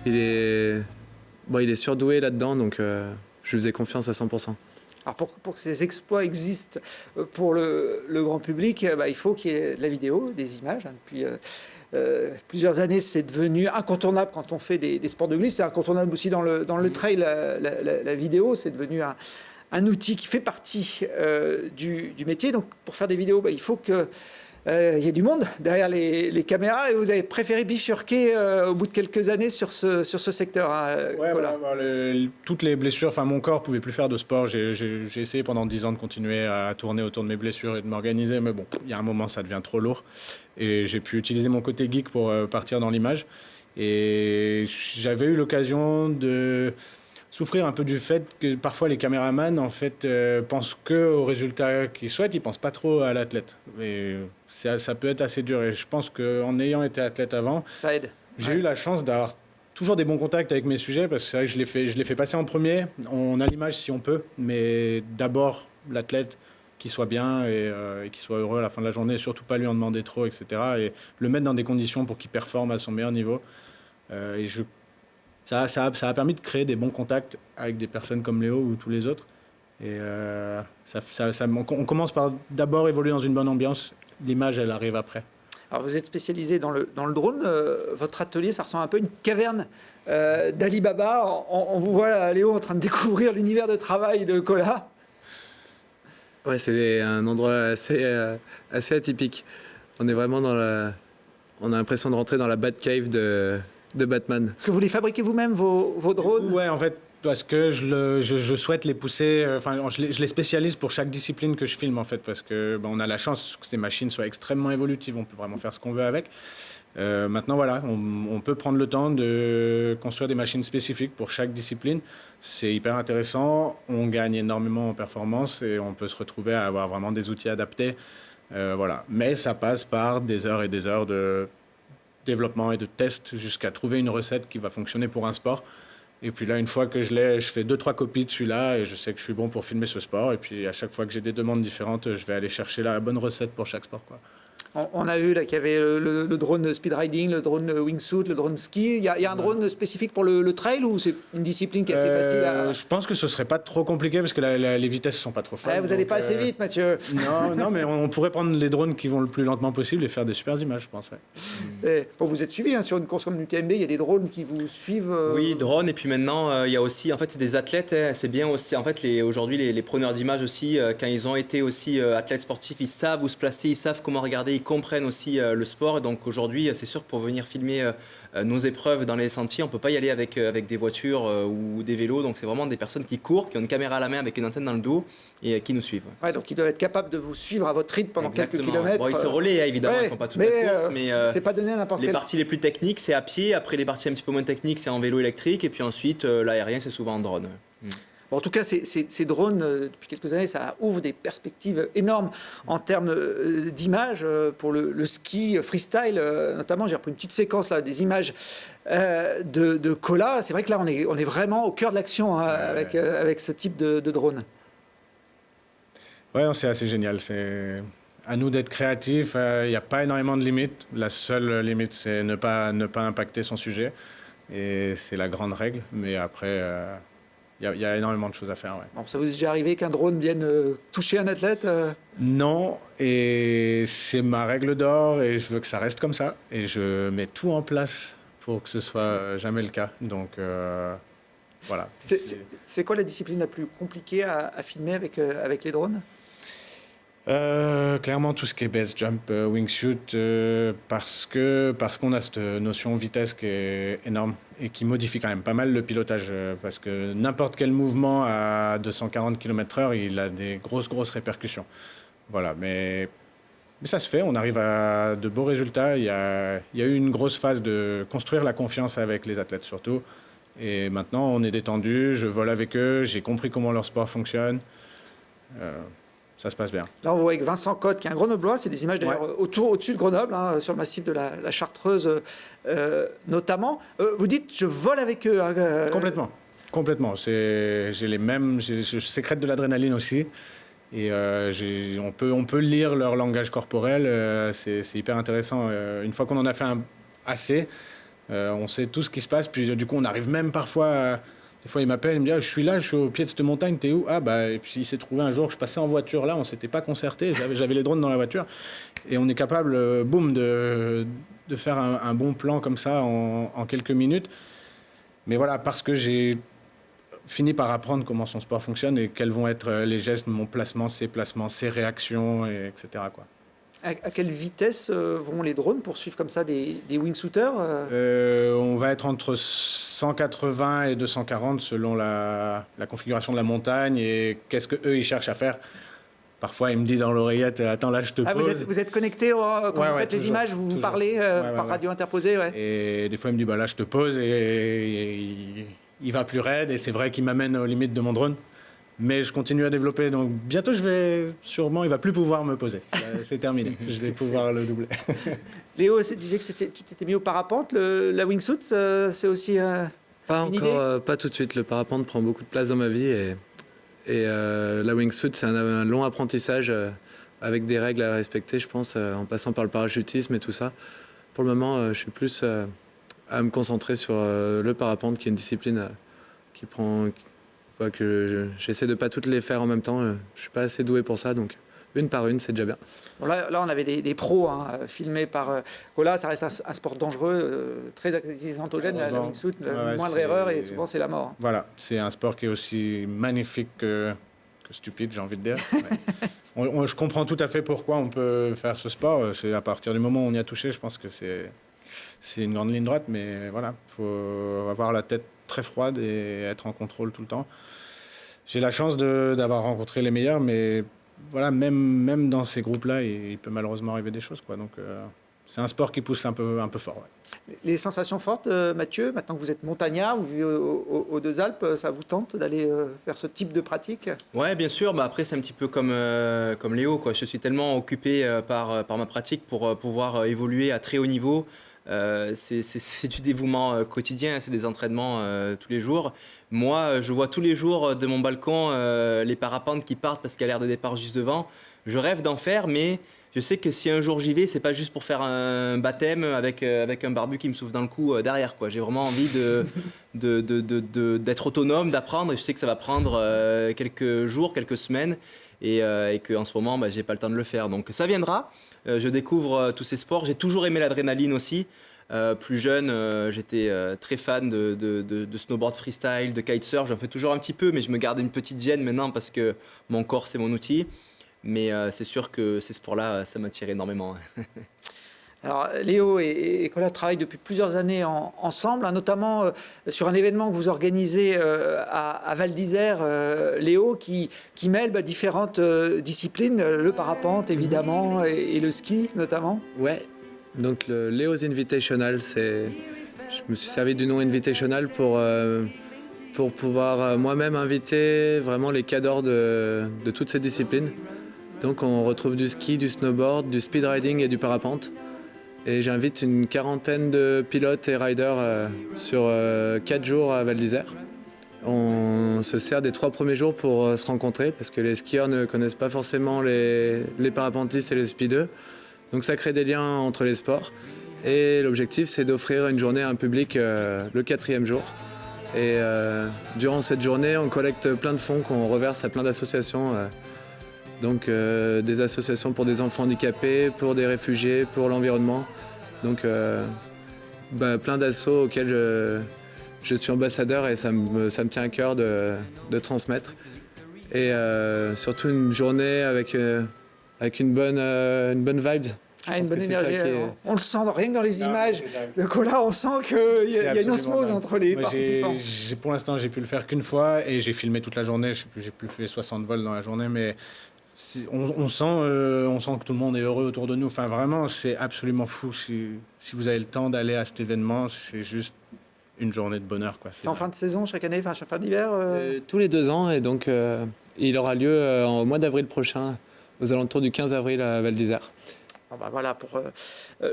Il est surdoué là-dedans, donc je lui faisais confiance à 100%. Alors pour que ces exploits existent pour le grand public, il faut qu'il y ait de la vidéo, des images. Hein. Depuis plusieurs années, c'est devenu incontournable quand on fait des sports de glisse. C'est incontournable aussi dans le trail. La vidéo, c'est devenu un outil qui fait partie du métier. Donc pour faire des vidéos, il faut que il y a du monde derrière les caméras et vous avez préféré bifurquer au bout de quelques années sur ce secteur. Hein, toutes les blessures, enfin mon corps pouvait plus faire de sport. J'ai essayé pendant 10 ans de continuer à tourner autour de mes blessures et de m'organiser, mais bon, il y a un moment ça devient trop lourd et j'ai pu utiliser mon côté geek pour partir dans l'image. Et j'avais eu l'occasion de souffrir un peu du fait que parfois les caméramans en fait pensent que au résultat qu'ils souhaitent, ils pensent pas trop à l'athlète. Et ça peut être assez dur. Et je pense qu'en ayant été athlète avant, ça aide. J'ai eu la chance d'avoir toujours des bons contacts avec mes sujets parce que c'est vrai que je les fais passer en premier. On a l'image si on peut, mais d'abord l'athlète qui soit bien et qui soit heureux à la fin de la journée, et surtout pas lui en demander trop, etc. Et le mettre dans des conditions pour qu'il performe à son meilleur niveau. Ça a permis de créer des bons contacts avec des personnes comme Léo ou tous les autres. Et on commence par d'abord évoluer dans une bonne ambiance. L'image, elle arrive après. Alors vous êtes spécialisé dans le drone. Votre atelier, ça ressemble un peu à une caverne d'Ali Baba. On vous voit, là, Léo, en train de découvrir l'univers de travail de Colas. Ouais, c'est un endroit assez atypique. On est vraiment on a l'impression de rentrer dans la Batcave de Batman. Est-ce que vous les fabriquez vous-même, vos drones? Ouais, en fait, parce que je souhaite les pousser, je les spécialise pour chaque discipline que je filme en fait, parce que on a la chance que ces machines soient extrêmement évolutives, on peut vraiment faire ce qu'on veut avec. Maintenant voilà, on peut prendre le temps de construire des machines spécifiques pour chaque discipline, c'est hyper intéressant, on gagne énormément en performance et on peut se retrouver à avoir vraiment des outils adaptés, voilà. Mais ça passe par des heures et des heures de développement et de tests jusqu'à trouver une recette qui va fonctionner pour un sport. Et puis là, une fois que je l'ai, je fais 2-3 copies de celui-là et je sais que je suis bon pour filmer ce sport. Et puis à chaque fois que j'ai des demandes différentes, je vais aller chercher la bonne recette pour chaque sport, quoi. On a vu là qu'il y avait le drone speed riding, le drone wingsuit, le drone ski. Il y a un drone spécifique pour le trail ou c'est une discipline qui est assez facile à... Je pense que ce serait pas trop compliqué parce que les vitesses sont pas trop folles. Ouais, vous n'allez pas assez vite, Mathieu. Non, mais on pourrait prendre les drones qui vont le plus lentement possible et faire des super images, je pense. Ouais. Bon, vous êtes suivi sur une course comme l'UTMB, il y a des drones qui vous suivent. Oui, drones. Et puis maintenant, il y a aussi, en fait, c'est des athlètes. C'est bien aussi. En fait, aujourd'hui, les preneurs d'images aussi, quand ils ont été aussi athlètes sportifs, ils savent où se placer, ils savent comment regarder, ils comprennent aussi le sport. Et donc aujourd'hui, c'est sûr que pour venir filmer nos épreuves dans les sentiers, on ne peut pas y aller avec des voitures ou des vélos. Donc c'est vraiment des personnes qui courent, qui ont une caméra à la main avec une antenne dans le dos et qui nous suivent. Ouais, donc ils doivent être capables de vous suivre à votre rythme pendant quelques kilomètres. Bon, ils se relaient, évidemment, ils ne font pas toute la course. Mais c'est pas donné à n'importe quel. Les parties les plus techniques, c'est à pied. Après, les parties un petit peu moins techniques, c'est en vélo électrique. Et puis ensuite, l'aérien, c'est souvent en drone. Bon, en tout cas, ces drones, depuis quelques années, ça ouvre des perspectives énormes en termes d'images pour le ski freestyle. Notamment, j'ai repris une petite séquence là, des images de Kola. C'est vrai que là, on est vraiment au cœur de l'action avec ce type de drone. Ouais, c'est assez génial. C'est à nous d'être créatifs. Il n'y a pas énormément de limites. La seule limite, c'est ne pas impacter son sujet. Et c'est la grande règle. Mais après... Il y a énormément de choses à faire. Ouais. Bon, ça vous est déjà arrivé qu'un drone vienne toucher un athlète Non, et c'est ma règle d'or et je veux que ça reste comme ça. Et je mets tout en place pour que ce soit jamais le cas. Donc voilà. C'est quoi la discipline la plus compliquée à filmer avec les drones ? Clairement tout ce qui est base jump, wingsuit, parce qu'on a cette notion vitesse qui est énorme et qui modifie quand même pas mal le pilotage, parce que n'importe quel mouvement à 240 km/h, il a des grosses répercussions. Voilà, mais ça se fait, on arrive à de beaux résultats. Il y a eu une grosse phase de construire la confiance avec les athlètes surtout, et maintenant on est détendu, je vole avec eux, j'ai compris comment leur sport fonctionne. Ça se passe bien. Là, on voit avec Vincent Cotte, qui est un Grenoblois. C'est des images d'ailleurs au-dessus de Grenoble, sur le massif de la Chartreuse notamment. Vous dites, je vole avec eux. Complètement. Je sécrète de l'adrénaline aussi. Et on peut lire leur langage corporel. C'est hyper intéressant. Une fois qu'on en a fait assez, on sait tout ce qui se passe. Puis du coup, on arrive même parfois... Des fois, il m'appelle, il me dit je suis là, je suis au pied de cette montagne, t'es où ? Et puis il s'est trouvé un jour que je passais en voiture là, on s'était pas concerté, j'avais les drones dans la voiture, et on est capable, de faire un bon plan comme ça en quelques minutes. Mais voilà, parce que j'ai fini par apprendre comment son sport fonctionne et quels vont être les gestes, mon placement, ses réactions, etc. quoi. À quelle vitesse vont les drones pour suivre comme ça des wingsuiters On va être entre 180 et 240 selon la configuration de la montagne et qu'est-ce qu'eux ils cherchent à faire. Parfois, il me dit dans l'oreillette, attends, là, je te pose. Vous êtes connecté quand vous faites les images, vous parlez par radio interposée. Ouais. Et des fois, il me dit, là, je te pose et il va plus raide. Et c'est vrai qu'il m'amène aux limites de mon drone. Mais je continue à développer, donc bientôt il ne va plus pouvoir me poser. C'est terminé, je vais pouvoir le doubler. Léo disait que tu t'étais mis au parapente, la wingsuit, c'est aussi pas une encore, idée pas tout de suite. Le parapente prend beaucoup de place dans ma vie et la wingsuit c'est un long apprentissage avec des règles à respecter, je pense, en passant par le parachutisme et tout ça. Pour le moment, je suis plus à me concentrer sur le parapente, qui est une discipline qui prend... que j'essaie de pas toutes les faire en même temps. Je suis pas assez doué pour ça, donc une par une, c'est déjà bien. Bon, là, on avait des pros filmés par Kola. Ça reste un sport dangereux, très accidentogène, la wingsuit. La moindre erreur, et souvent, c'est la mort. Voilà, c'est un sport qui est aussi magnifique que stupide, j'ai envie de dire. Ouais. Je comprends tout à fait pourquoi on peut faire ce sport. C'est à partir du moment où on y a touché, je pense que c'est une grande ligne droite, mais voilà, il faut avoir la tête très froide et être en contrôle tout le temps. J'ai la chance d'avoir rencontré les meilleurs, mais voilà, même dans ces groupes-là, il peut malheureusement arriver des choses, quoi. Donc, c'est un sport qui pousse un peu fort. Ouais. Les sensations fortes, Mathieu, maintenant que vous êtes montagnard, vous vivez aux Deux-Alpes, ça vous tente d'aller faire ce type de pratique? Ouais, bien sûr. Bah, après, c'est un petit peu comme Léo, quoi. Je suis tellement occupé par ma pratique pour pouvoir évoluer à très haut niveau. C'est du dévouement quotidien, c'est des entraînements tous les jours. Moi, je vois tous les jours de mon balcon les parapentes qui partent parce qu'il y a l'air de départ juste devant. Je rêve d'en faire, mais je sais que si un jour j'y vais, c'est pas juste pour faire un baptême avec un barbu qui me souffle dans le cou derrière, quoi. J'ai vraiment envie d'être autonome, d'apprendre. Et je sais que ça va prendre quelques jours, quelques semaines, et qu'en ce moment, j'ai pas le temps de le faire. Donc ça viendra. Je découvre tous ces sports. J'ai toujours aimé l'adrénaline aussi. Plus jeune, j'étais très fan de snowboard freestyle, de kitesurf. J'en fais toujours un petit peu, mais je me garde une petite gêne maintenant parce que mon corps, c'est mon outil. Mais c'est sûr que ces sports-là, ça m'attire énormément. Alors, Léo et Colas travaillent depuis plusieurs années ensemble, hein, notamment sur un événement que vous organisez à Val d'Isère, Léo, qui mêle différentes disciplines, le parapente évidemment et le ski notamment. Ouais, donc le Léo's Invitational, je me suis servi du nom Invitational pour pouvoir moi-même inviter vraiment les cadors de toutes ces disciplines. Donc on retrouve du ski, du snowboard, du speed riding et du parapente. Et j'invite une quarantaine de pilotes et riders sur 4 jours à Val d'Isère. On se sert des 3 premiers jours pour se rencontrer parce que les skieurs ne connaissent pas forcément les parapentistes et les speedeux. Donc ça crée des liens entre les sports. Et l'objectif, c'est d'offrir une journée à un public le 4e jour. Et durant cette journée, on collecte plein de fonds qu'on reverse à plein d'associations. Donc des associations pour des enfants handicapés, pour des réfugiés, pour l'environnement. Donc plein d'assauts auxquels je suis ambassadeur et ça me tient à cœur de transmettre. Et surtout une journée avec une bonne vibe. Une bonne énergie. On le sent rien que dans les images de Colas, on sent qu'il y a une osmose entre les participants. Pour l'instant, j'ai pu le faire qu'une fois et j'ai filmé toute la journée. J'ai plus fait 60 vols dans la journée, mais on sent que tout le monde est heureux autour de nous. Enfin, vraiment, c'est absolument fou. Si vous avez le temps d'aller à cet événement, c'est juste une journée de bonheur, quoi. C'est en fin de saison chaque année, chaque fin d'hiver Tous les 2 ans, et donc il aura lieu au mois d'avril prochain, aux alentours du 15 avril à Val d'Isère. Voilà pour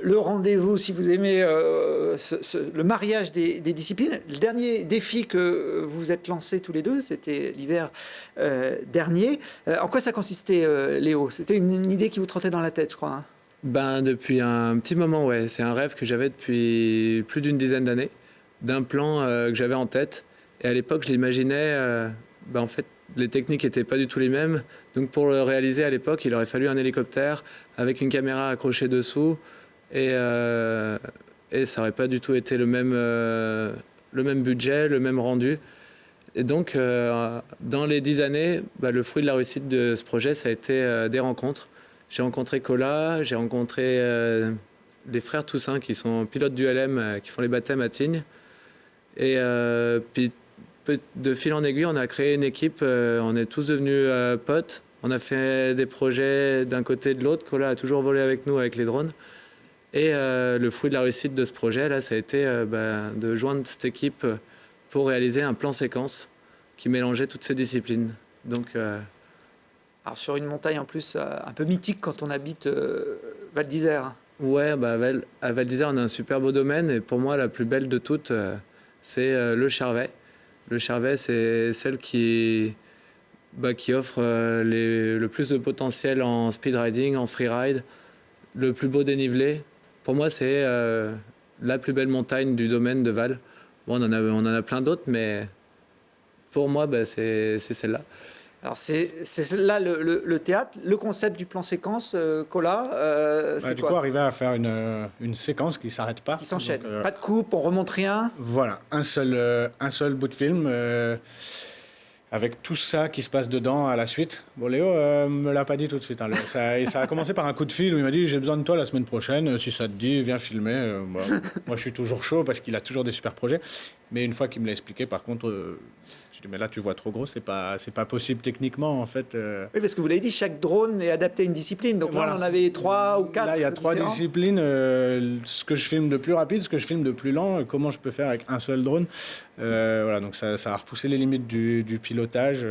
le rendez-vous, si vous aimez le mariage des disciplines. Le dernier défi que vous êtes lancé tous les deux, c'était l'hiver dernier. En quoi ça consistait, Léo? C'était une idée qui vous trottait dans la tête, je crois. Hein. Depuis un petit moment, ouais. C'est un rêve que j'avais depuis plus d'une dizaine d'années, d'un plan que j'avais en tête. Et à l'époque, je l'imaginais, en fait, les techniques n'étaient pas du tout les mêmes. Donc pour le réaliser à l'époque, il aurait fallu un hélicoptère avec une caméra accrochée dessous. Et ça n'aurait pas du tout été le même budget, le même rendu. Et donc, dans les 10 années, le fruit de la réussite de ce projet, ça a été des rencontres. J'ai rencontré Colas, j'ai rencontré des frères Toussaint qui sont pilotes du LM, qui font les baptêmes à Tignes. Et puis, de fil en aiguille, on a créé une équipe, on est tous devenus potes. On a fait des projets d'un côté et de l'autre. Colas a toujours volé avec nous avec les drones. Et le fruit de la réussite de ce projet, là, ça a été de joindre cette équipe pour réaliser un plan séquence qui mélangeait toutes ces disciplines. Donc, alors sur une montagne en plus un peu mythique quand on habite Val d'Isère. Ouais, à Val d'Isère, on a un super beau domaine. Et pour moi, la plus belle de toutes, c'est le Charvet. Le Charvet, c'est celle qui offre le plus de potentiel en speed riding, en freeride, le plus beau dénivelé. Pour moi, c'est la plus belle montagne du domaine de Val. Bon, on en a plein d'autres, mais pour moi, c'est celle-là. Alors c'est là le théâtre, le concept du plan séquence, Colas, c'est du quoi? coup, arriver à faire une séquence qui ne s'arrête pas. Qui s'enchaîne, pas de coupe, on remonte rien. Voilà, un seul bout de film avec tout ça qui se passe dedans à la suite. Bon, Léo me l'a pas dit tout de suite. Hein, ça a commencé par un coup de fil où il m'a dit « J'ai besoin de toi la semaine prochaine, si ça te dit, viens filmer. Moi, je suis toujours chaud parce qu'il a toujours des super projets. Mais une fois qu'il me l'a expliqué, par contre, je dis mais là tu vois trop gros, c'est pas possible techniquement en fait. Oui, parce que vous l'avez dit, chaque drone est adapté à une discipline. Donc Voilà. là, on en avait 3 ou 4. Là, il y a 3 différents. disciplines. Ce que je filme de plus rapide, ce que je filme de plus lent, comment je peux faire avec un seul drone. Voilà, donc ça a repoussé les limites du pilotage.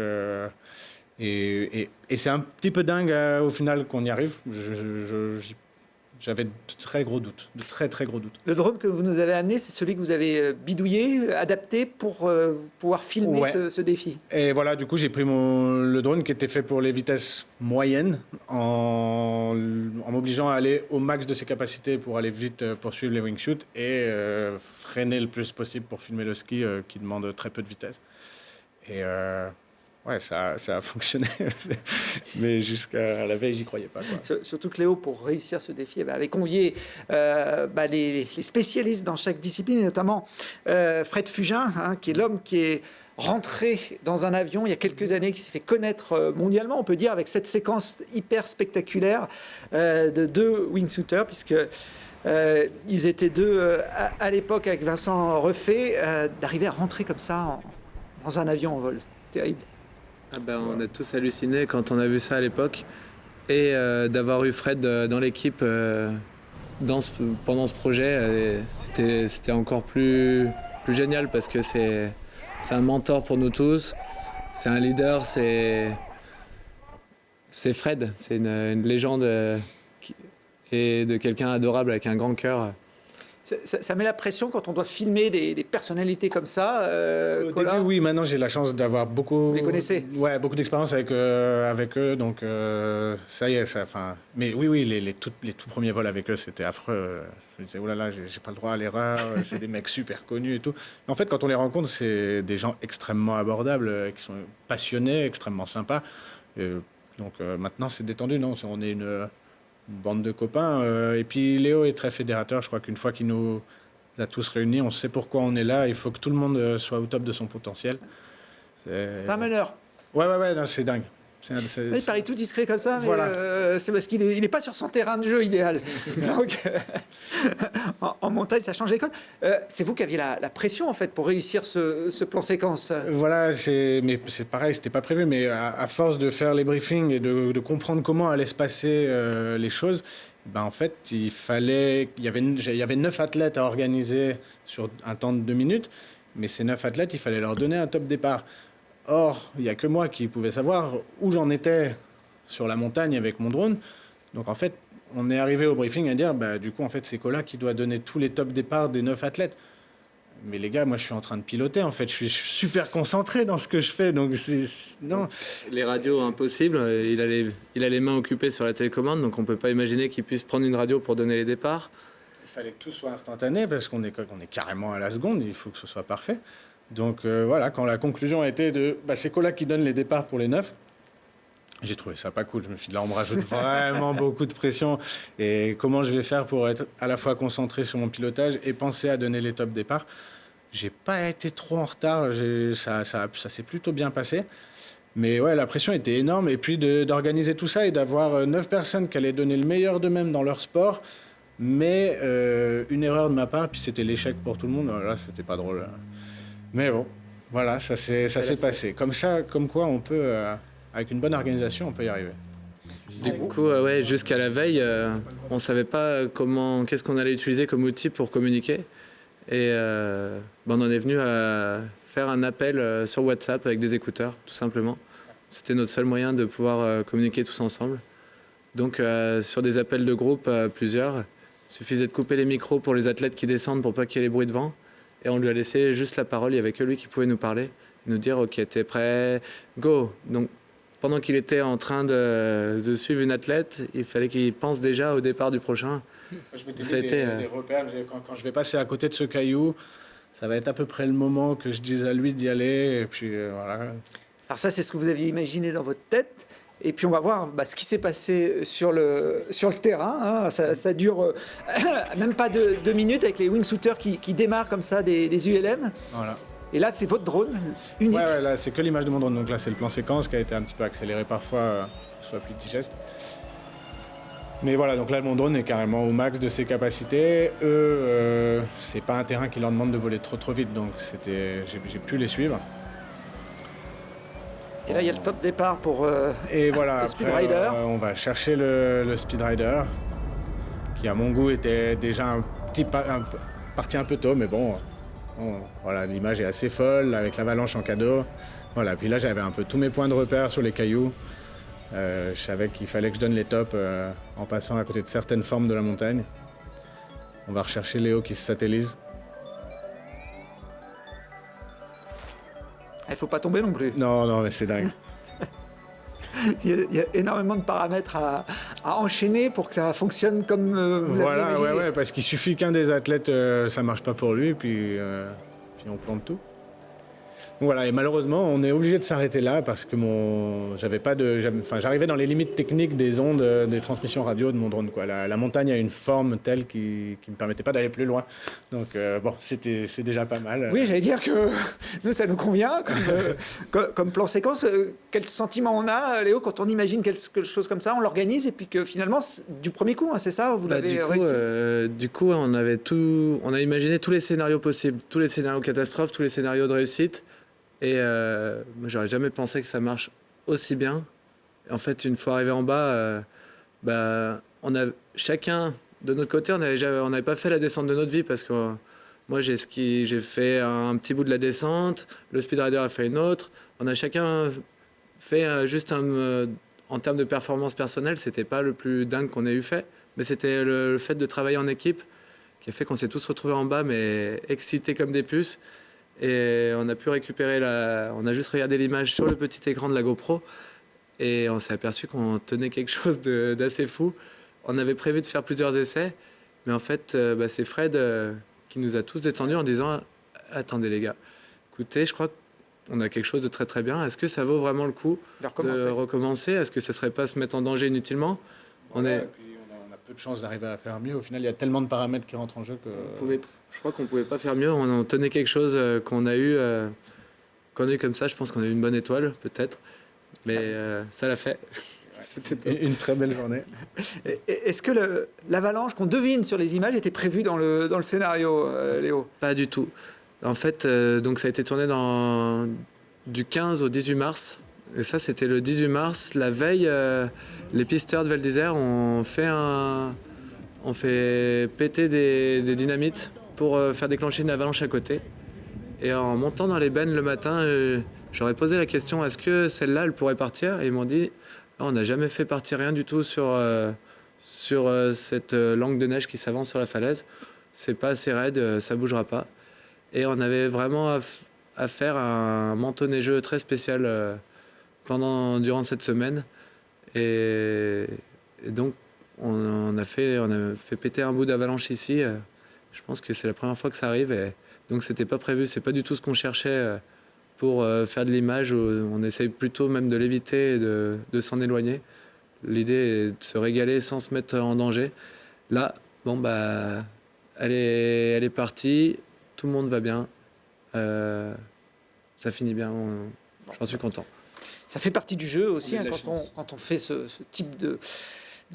Et c'est un petit peu dingue au final qu'on y arrive. J'avais de très gros doutes, de très très gros doutes. Le drone que vous nous avez amené, c'est celui que vous avez bidouillé, adapté pour pouvoir filmer Ouais. ce défi. Et voilà, du coup, j'ai pris le drone qui était fait pour les vitesses moyennes en m'obligeant à aller au max de ses capacités pour aller vite poursuivre les wingsuits et freiner le plus possible pour filmer le ski qui demande très peu de vitesse. Et ouais, ça a fonctionné. Mais jusqu'à la veille, j'y croyais pas, quoi. Surtout que Léo, pour réussir ce défi, avait convié les spécialistes dans chaque discipline, et notamment Fred Fugin, qui est l'homme qui est rentré dans un avion il y a quelques années, qui s'est fait connaître mondialement, on peut dire, avec cette séquence hyper spectaculaire de 2 wingsuiters, puisque ils étaient 2 à l'époque avec Vincent Refait, d'arriver à rentrer comme ça dans un avion en vol. Terrible. Ah ben, on a tous halluciné quand on a vu ça à l'époque. Et d'avoir eu Fred dans l'équipe pendant ce projet, c'était encore plus génial parce que c'est un mentor pour nous tous. C'est un leader, c'est Fred. C'est une légende et de quelqu'un adorable avec un grand cœur. Ça met la pression quand on doit filmer des personnalités comme ça. Au Colin. début, oui. Maintenant, j'ai la chance d'avoir beaucoup. Vous les connaissez ? Ouais, beaucoup d'expérience avec eux. Donc, ça y est. Mais oui, les tout premiers vols avec eux, c'était affreux. Je me disais, oh là là, j'ai pas le droit à l'erreur. C'est des mecs super connus et tout. En fait, quand on les rencontre, c'est des gens extrêmement abordables, qui sont passionnés, extrêmement sympas. Donc, maintenant, c'est détendu. Non, on est une bande de copains. Et puis Léo est très fédérateur. Je crois qu'une fois qu'il nous a tous réunis, on sait pourquoi on est là. Il faut que tout le monde soit au top de son potentiel. C'est un meneur. Ouais, non, c'est dingue. Il paraît tout discret comme ça, mais Voilà. c'est parce qu'il n'est pas sur son terrain de jeu idéal. Donc, en montagne, ça change l'école. C'est vous qui aviez la pression, en fait, pour réussir ce plan séquence. Voilà, mais c'est pareil, c'était pas prévu, mais à force de faire les briefings et de comprendre comment allaient se passer les choses, ben en fait, il y avait 9 athlètes à organiser sur un temps de 2 minutes, mais ces 9 athlètes, il fallait leur donner un top départ. Or, il n'y a que moi qui pouvais savoir où j'en étais sur la montagne avec mon drone. Donc en fait, on est arrivé au briefing à dire, du coup, en fait, c'est Cola qui doit donner tous les top départs des 9 athlètes. Mais les gars, moi, je suis en train de piloter, en fait. Je suis super concentré dans ce que je fais. Donc, non. Les radios, impossible. Il a les mains occupées sur la télécommande, donc on ne peut pas imaginer qu'il puisse prendre une radio pour donner les départs. Il fallait que tout soit instantané parce qu'on est carrément à la seconde. Il faut que ce soit parfait. Donc, voilà, quand la conclusion a été c'est Cola qui donne les départs pour les 9, j'ai trouvé ça pas cool. Je me suis dit, là, on me rajoute vraiment beaucoup de pression. Et comment je vais faire pour être à la fois concentré sur mon pilotage et penser à donner les top départs? J'ai pas été trop en retard. Ça s'est plutôt bien passé. Mais ouais, la pression était énorme. Et puis d'organiser tout ça et d'avoir 9 personnes qui allaient donner le meilleur d'eux-mêmes dans leur sport. Mais une erreur de ma part, puis c'était l'échec pour tout le monde. Là, c'était pas drôle. Mais bon, voilà, ça s'est passé. Comme quoi on peut... avec une bonne organisation, on peut y arriver. Du coup, jusqu'à la veille, on ne savait pas qu'est-ce qu'on allait utiliser comme outil pour communiquer. Et on en est venu à faire un appel sur WhatsApp avec des écouteurs, tout simplement. C'était notre seul moyen de pouvoir communiquer tous ensemble. Donc, sur des appels de groupe, plusieurs, il suffisait de couper les micros pour les athlètes qui descendent pour pas qu'il y ait les bruits de vent. Et on lui a laissé juste la parole. Il n'y avait que lui qui pouvait nous parler, nous dire « Ok, t'es prêt, go !» Donc, pendant qu'il était en train de suivre une athlète, il fallait qu'il pense déjà au départ du prochain. Je m'étais mis des repères. Quand je vais passer à côté de ce caillou, ça va être à peu près le moment que je dise à lui d'y aller. Et puis voilà. Alors ça, c'est ce que vous aviez imaginé dans votre tête. Et puis on va voir ce qui s'est passé sur le terrain. Ça dure même pas 2 minutes avec les wingsuiters qui démarrent comme ça des ULM. Voilà. Et là, c'est votre drone unique. Ouais, là, c'est que l'image de mon drone. Donc là, c'est le plan séquence qui a été un petit peu accéléré parfois pour que ce soit plus digeste. Mais voilà, donc là, mon drone est carrément au max de ses capacités. Eux, c'est pas un terrain qui leur demande de voler trop vite, donc j'ai pu les suivre. Et là, il y a le top départ pour Et voilà, le Speed après, Rider. on va chercher le Speed Rider, qui à mon goût était déjà parti un peu tôt, mais bon, voilà, l'image est assez folle, avec l'avalanche en cadeau. Voilà, puis là, j'avais un peu tous mes points de repère sur les cailloux. Je savais qu'il fallait que je donne les tops en passant à côté de certaines formes de la montagne. On va rechercher Léo qui se satellise. Il ne faut pas tomber non plus. Non, mais c'est dingue. Il y a énormément de paramètres à enchaîner pour que ça fonctionne comme vous l'aviez Voilà, imaginé. ouais, parce qu'il suffit qu'un des athlètes, ça marche pas pour lui, puis on plante tout. Voilà, et malheureusement, on est obligé de s'arrêter là parce que j'arrivais dans les limites techniques des ondes des transmissions radio de mon drone, quoi. La montagne a une forme telle qui me permettait pas d'aller plus loin. Donc bon, c'est déjà pas mal. Oui, j'allais dire que nous, ça nous convient comme plan séquence. Quel sentiment on a, Léo, quand on imagine quelque chose comme ça, on l'organise et puis que finalement, du premier coup, hein, c'est ça, vous l'avez réussi. Du coup, on a imaginé tous les scénarios possibles, tous les scénarios catastrophes, tous les scénarios de réussite. Et moi, j'aurais jamais pensé que ça marche aussi bien. Et en fait, une fois arrivé en bas, chacun de notre côté, on n'avait pas fait la descente de notre vie parce que moi, j'ai fait un petit bout de la descente, le speedrider a fait une autre. On a chacun fait juste en termes de performance personnelle, c'était pas le plus dingue qu'on ait eu fait, mais c'était le fait de travailler en équipe qui a fait qu'on s'est tous retrouvés en bas, mais excités comme des puces. Et on a pu récupérer on a juste regardé l'image sur le petit écran de la GoPro et on s'est aperçu qu'on tenait quelque chose d'assez fou. On avait prévu de faire plusieurs essais, mais en fait, c'est Fred qui nous a tous détendus en disant « Attendez les gars, écoutez, je crois qu'on a quelque chose de très très bien. Est-ce que ça vaut vraiment le coup de recommencer? Est-ce que ça ne serait pas se mettre en danger inutilement ?» Et puis on a peu de chances d'arriver à faire mieux. Au final, il y a tellement de paramètres qui rentrent en jeu que... Je crois qu'on ne pouvait pas faire mieux. On tenait quelque chose qu'on a eu comme ça. Je pense qu'on a eu une bonne étoile, peut-être. Mais ça l'a fait. C'était une très belle journée. Est-ce que l'avalanche qu'on devine sur les images était prévue dans le scénario, Léo? Pas du tout. En fait, donc ça a été tourné du 15 au 18 mars. Et ça, c'était le 18 mars. La veille, les pisteurs de Val d'Isère ont fait péter des dynamites pour faire déclencher une avalanche à côté. Et en montant dans les bennes le matin, j'aurais posé la question, est-ce que celle-là, elle pourrait partir? Et ils m'ont dit, on n'a jamais fait partir rien du tout sur cette langue de neige qui s'avance sur la falaise. C'est pas assez raide, ça bougera pas. Et on avait vraiment à faire un manteau neigeux très spécial durant cette semaine. Et donc, on a fait péter un bout d'avalanche ici. Je pense que c'est la première fois que ça arrive. Et donc, c'était pas prévu. C'est pas du tout ce qu'on cherchait pour faire de l'image. On essaye plutôt même de l'éviter et de s'en éloigner. L'idée est de se régaler sans se mettre en danger. Là, elle est partie. Tout le monde va bien. Ça finit bien. J'en suis content. Ça fait partie du jeu aussi, hein, quand on fait ce type de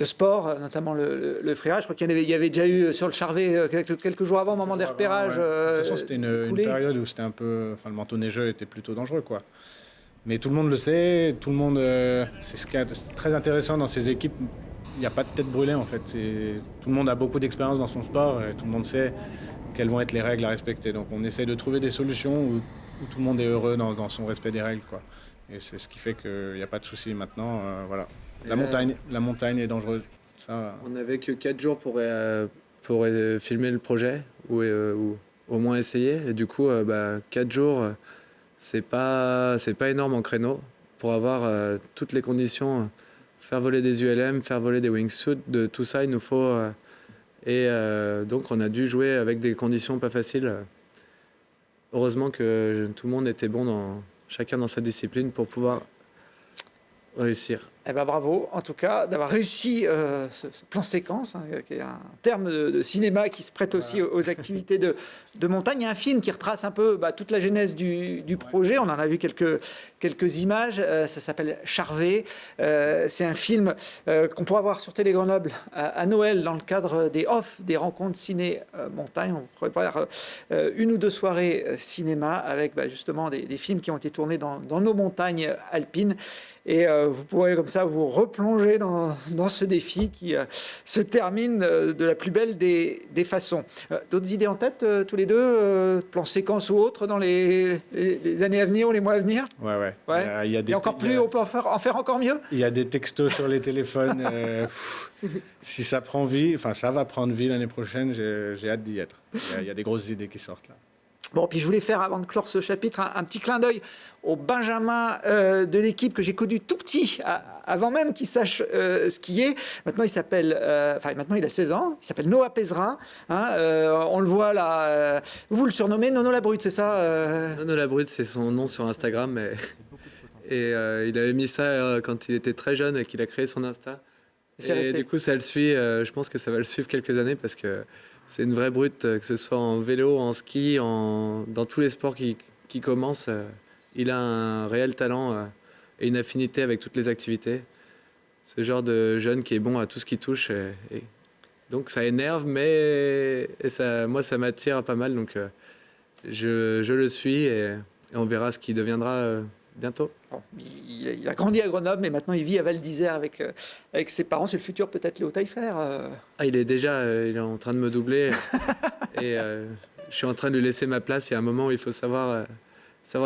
sport, notamment le freeride. Je crois qu'il y avait déjà eu sur le Charvet quelques jours avant, au moment des repérages. De toute façon, c'était une période où c'était un peu, le manteau neigeux était plutôt dangereux, quoi. Mais tout le monde le sait, tout le monde. C'est ce qui est très intéressant dans ces équipes. Il n'y a pas de tête brûlée, en fait. Tout le monde a beaucoup d'expérience dans son sport et tout le monde sait quelles vont être les règles à respecter. Donc on essaie de trouver des solutions où tout le monde est heureux dans son respect des règles, quoi. Et c'est ce qui fait qu'il n'y a pas de souci maintenant. Voilà. La montagne est dangereuse. Ça... On n'avait que 4 jours pour filmer le projet ou au moins essayer. Et du coup, 4 jours, c'est pas énorme en créneau pour avoir toutes les conditions. Faire voler des ULM, faire voler des wingsuits, de tout ça, il nous faut. Donc, on a dû jouer avec des conditions pas faciles. Heureusement que tout le monde était bon chacun dans sa discipline pour pouvoir réussir. Eh ben bravo, en tout cas, d'avoir réussi ce plan séquence, hein, qui est un terme de cinéma qui se prête aussi aux activités de montagne. Il y a un film qui retrace un peu toute la genèse du projet. On en a vu quelques images. Ça s'appelle Charvet. C'est un film qu'on pourra voir sur Télé Grenoble à Noël dans le cadre des des rencontres ciné-montagne. On prépare une ou deux soirées cinéma avec justement des films qui ont été tournés dans nos montagnes alpines. Et vous pourrez comme ça vous replonger dans ce défi qui se termine de la plus belle des façons. D'autres idées en tête, tous les deux, plan séquence ou autre, dans les années à venir ou les mois à venir? Ouais. Il y a des, Et encore plus, on peut en faire encore mieux? Il y a des textos sur les téléphones. Si ça prend vie, enfin ça va prendre vie l'année prochaine, j'ai hâte d'y être. Il y a des grosses idées qui sortent là. Bon, puis je voulais faire, avant de clore ce chapitre, un petit clin d'œil au Benjamin de l'équipe que j'ai connu tout petit, avant même qu'il sache skier. Maintenant, maintenant, il a 16 ans. Il s'appelle Noah Pézra. Hein, on le voit là. Vous le surnommez Nono la Brute, c'est ça Nono la Brute, c'est son nom sur Instagram. Et il avait mis ça quand il était très jeune et qu'il a créé son Insta. Et du coup, ça le suit. Je pense que ça va le suivre quelques années parce que c'est une vraie brute, que ce soit en vélo, en ski, dans tous les sports qui commencent. Il a un réel talent et une affinité avec toutes les activités. Ce genre de jeune qui est bon à tout ce qui touche. Et donc ça énerve, mais moi ça m'attire pas mal. Donc je le suis et on verra ce qui deviendra bientôt. Bon, il a grandi à Grenoble, mais maintenant il vit à Val d'Isère avec ses parents. C'est le futur peut-être Léo Taillefer. Il est en train de me doubler. Et je suis en train de lui laisser ma place. Il y a un moment où il faut savoir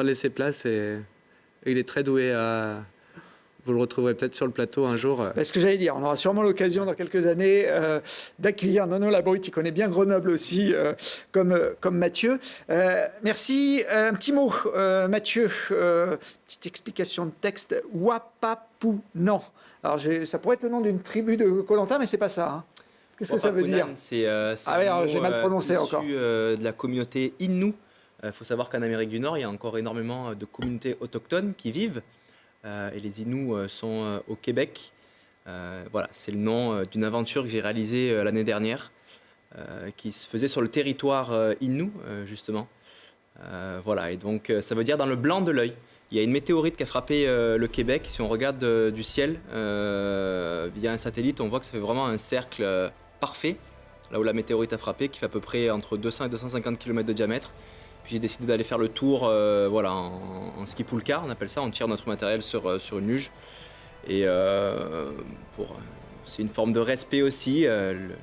laisser place. Et il est très doué Vous le retrouverez peut-être sur le plateau un jour. Ce que j'allais dire, on aura sûrement l'occasion dans quelques années d'accueillir Nono la Brute, qui connaît bien Grenoble aussi, comme Mathieu. Merci. Un petit mot, Mathieu. Petite explication de texte. Wapapunan. Alors, ça pourrait être le nom d'une tribu de Koh-Lanta, mais c'est pas ça. Hein. Qu'est-ce que ça veut dire? C'est j'ai mal prononcé issu, encore. De la communauté Innu. Il faut savoir qu'en Amérique du Nord, il y a encore énormément de communautés autochtones qui vivent. Et les Inuits sont au Québec. Voilà, c'est le nom d'une aventure que j'ai réalisée l'année dernière, qui se faisait sur le territoire Innu, justement. Voilà, et donc ça veut dire dans le blanc de l'œil. Il y a une météorite qui a frappé le Québec. Si on regarde du ciel via un satellite, on voit que ça fait vraiment un cercle parfait, là où la météorite a frappé, qui fait à peu près entre 200 et 250 km de diamètre. J'ai décidé d'aller faire le tour en ski poulka, on appelle ça, on tire notre matériel sur une luge. Et c'est une forme de respect aussi,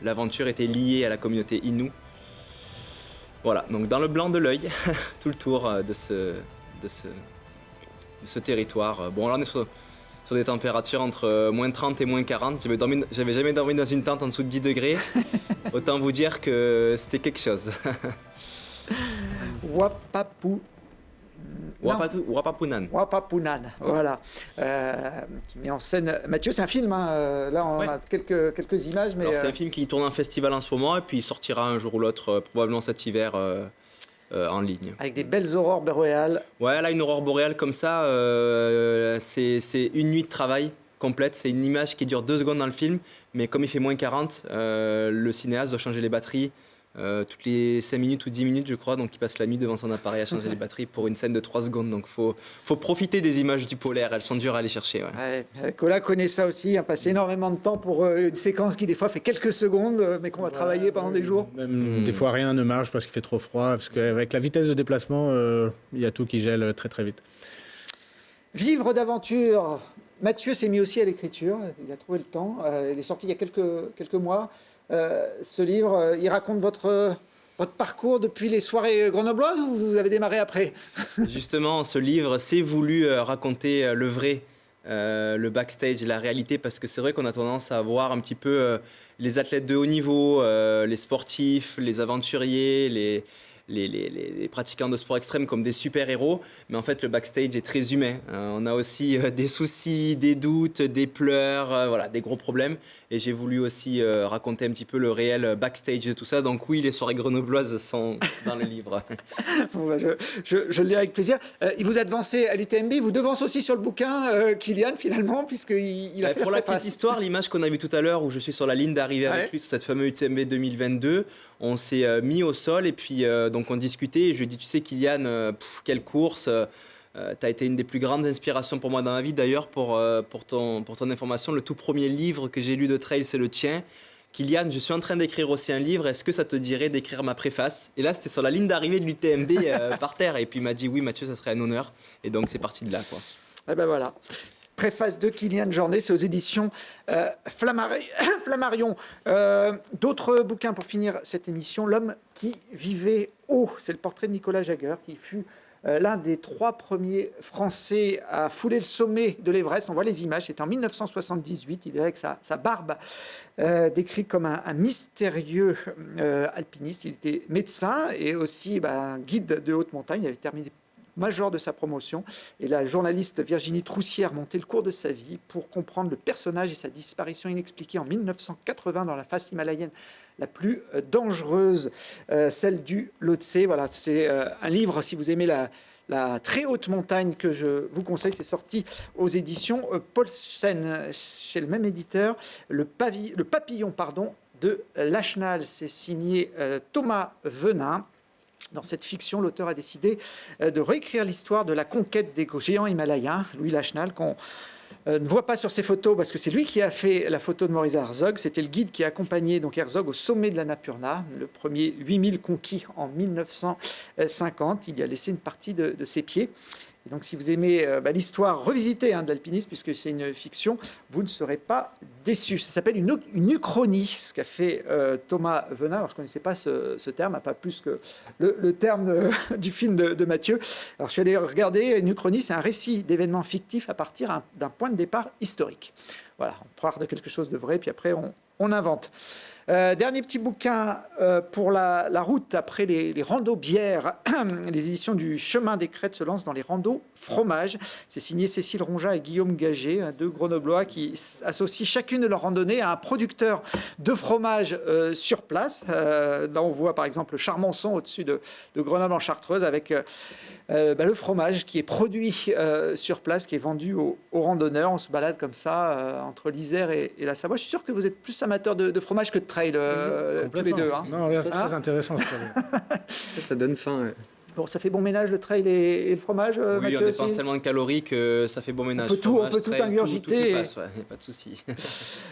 l'aventure était liée à la communauté Innu. Voilà, donc dans le blanc de l'œil, tout le tour de ce territoire. Bon, là on est sur des températures entre moins 30 et moins 40. J'avais jamais dormi dans une tente en dessous de 10 degrés. Autant vous dire que c'était quelque chose. Wapapunan, voilà, qui met en scène Mathieu. C'est un film, hein. Là on a quelques images. Mais c'est un film qui tourne en festival en ce moment et puis il sortira un jour ou l'autre, probablement cet hiver, en ligne. Avec des belles aurores boréales. Ouais, là une aurore boréale comme ça, c'est une nuit de travail complète. C'est une image qui dure 2 secondes dans le film, mais comme il fait moins 40, le cinéaste doit changer les batteries toutes les 5 minutes ou 10 minutes, je crois. Donc il passe la nuit devant son appareil à changer les batteries pour une scène de 3 secondes. Donc faut profiter des images du polaire, elles sont dures à aller chercher. Cola connaît ça aussi, hein, passer énormément de temps pour une séquence qui des fois fait quelques secondes, mais qu'on va travailler pendant des jours. Même des fois rien ne marche parce qu'il fait trop froid, parce qu'avec la vitesse de déplacement, il y a tout qui gèle très très vite. Vivre d'aventure. Mathieu s'est mis aussi à l'écriture, il a trouvé le temps. Il est sorti il y a quelques mois. Ce livre, il raconte votre parcours depuis les soirées grenobloises ou vous avez démarré après? Justement, ce livre s'est voulu raconter le vrai, le backstage, la réalité, parce que c'est vrai qu'on a tendance à voir un petit peu les athlètes de haut niveau, les sportifs, les aventuriers, les pratiquants de sport extrême comme des super-héros, mais en fait le backstage est très humain. On a aussi des soucis, des doutes, des pleurs, voilà, des gros problèmes. Et j'ai voulu aussi raconter un petit peu le réel backstage de tout ça. Donc oui, les soirées grenobloises sont dans le livre. Bon, bah, je le lirai avec plaisir. Il vous a devancé à l'UTMB, vous devance aussi sur le bouquin Kylian finalement, puisqu'il a fait pour la petite passe. histoire, l'image qu'on a vue tout à l'heure où je suis sur la ligne d'arrivée avec lui sur cette fameuse UTMB 2022, on s'est mis au sol et puis donc on discutait et je lui ai dit, tu sais Kylian, quelle course, tu as été une des plus grandes inspirations pour moi dans ma vie. D'ailleurs, pour ton information, le tout premier livre que j'ai lu de trail, c'est le tien. Kylian, je suis en train d'écrire aussi un livre, est-ce que ça te dirait d'écrire ma préface? Et là, c'était sur la ligne d'arrivée de l'UTMB par terre. Et puis il m'a dit, oui Mathieu, ça serait un honneur. Et donc c'est parti de là, quoi. Et ben voilà. Préface de Kylian Jornet, c'est aux éditions Flammarion. D'autres bouquins pour finir cette émission. L'homme qui vivait haut, c'est le portrait de Nicolas Jaeger, qui fut l'un des 3 premiers Français à fouler le sommet de l'Everest. On voit les images, c'était en 1978. Il est avec sa barbe, décrit comme un mystérieux alpiniste. Il était médecin et aussi guide de haute montagne. Il avait terminé major de sa promotion. Et la journaliste Virginie Troussier a remonté le cours de sa vie pour comprendre le personnage et sa disparition inexpliquée en 1980 dans la face himalayenne la plus dangereuse, celle du Lhotse. Voilà, c'est un livre, si vous aimez la très haute montagne, que je vous conseille. C'est sorti aux éditions Paulsen, chez le même éditeur, le papillon de Lachenal. C'est signé Thomas Venin. Dans cette fiction, l'auteur a décidé de réécrire l'histoire de la conquête des géants himalayens. Louis Lachenal, qu'on ne voit pas sur ses photos parce que c'est lui qui a fait la photo de Maurice Herzog. C'était le guide qui a accompagné donc Herzog au sommet de l'Annapurna, le premier 8000 conquis en 1950. Il y a laissé une partie de ses pieds. Et donc, si vous aimez l'histoire revisitée de l'alpinisme, puisque c'est une fiction, vous ne serez pas déçus. Ça s'appelle une uchronie, ce qu'a fait Thomas Venin. Alors, je ne connaissais pas ce terme, pas plus que le terme du film de Mathieu. Alors, je suis allé regarder. Une uchronie, c'est un récit d'événements fictifs à partir d'un point de départ historique. Voilà, on part de quelque chose de vrai, puis après, on invente. Dernier petit bouquin pour la route après les randos bières. Les éditions du Chemin des Crêtes se lancent dans les randos fromage. C'est signé Cécile Ronja et Guillaume Gagé, 2 Grenoblois qui associent chacune de leurs randonnées à un producteur de fromage sur place. Là, on voit par exemple Charmonson au-dessus de Grenoble en Chartreuse avec le fromage qui est produit sur place, qui est vendu aux randonneurs. On se balade comme ça entre l'Isère et la Savoie. Je suis sûr que vous êtes plus amateur de fromage que de trail, tous les deux. Non, c'est très intéressant. Ça donne faim. Ouais. Bon, ça fait bon ménage le trail et le fromage, oui, Mathieu, on dépense tellement de calories que ça fait bon ménage. On peut tout ingurgiter. Tout passe, ouais, pas de souci.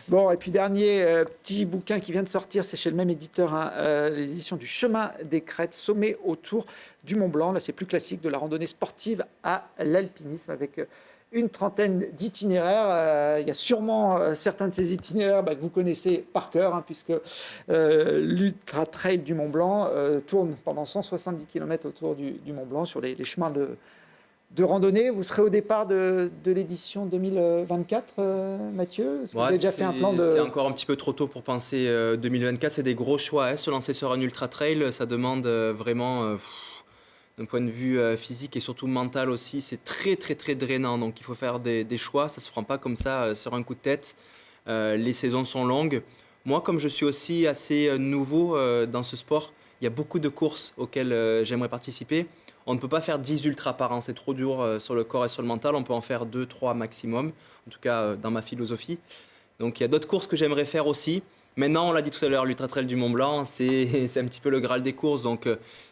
Bon, et puis dernier petit bouquin qui vient de sortir, c'est chez le même éditeur, les éditions du Chemin des Crêtes, sommet autour du Mont Blanc. Là, c'est plus classique, de la randonnée sportive à l'alpinisme, avec une trentaine d'itinéraires. Il y a sûrement certains de ces itinéraires que vous connaissez par cœur, puisque l'Ultra Trail du Mont Blanc tourne pendant 170 km autour du Mont Blanc sur les chemins de randonnée. Vous serez au départ de l'édition 2024, Mathieu? Est-ce que vous avez déjà fait un plan de... C'est encore un petit peu trop tôt pour penser 2024. C'est des gros choix. Se lancer sur un Ultra Trail, ça demande vraiment... d'un point de vue physique et surtout mental aussi, c'est très très très drainant. Donc il faut faire des choix, ça ne se prend pas comme ça sur un coup de tête. Les saisons sont longues. Moi, comme je suis aussi assez nouveau dans ce sport, il y a beaucoup de courses auxquelles j'aimerais participer. On ne peut pas faire 10 ultras par an, c'est trop dur sur le corps et sur le mental. On peut en faire 2, 3 maximum, en tout cas dans ma philosophie. Donc il y a d'autres courses que j'aimerais faire aussi. Maintenant, on l'a dit tout à l'heure, l'Ultra Trail du Mont Blanc, c'est un petit peu le Graal des courses. Donc,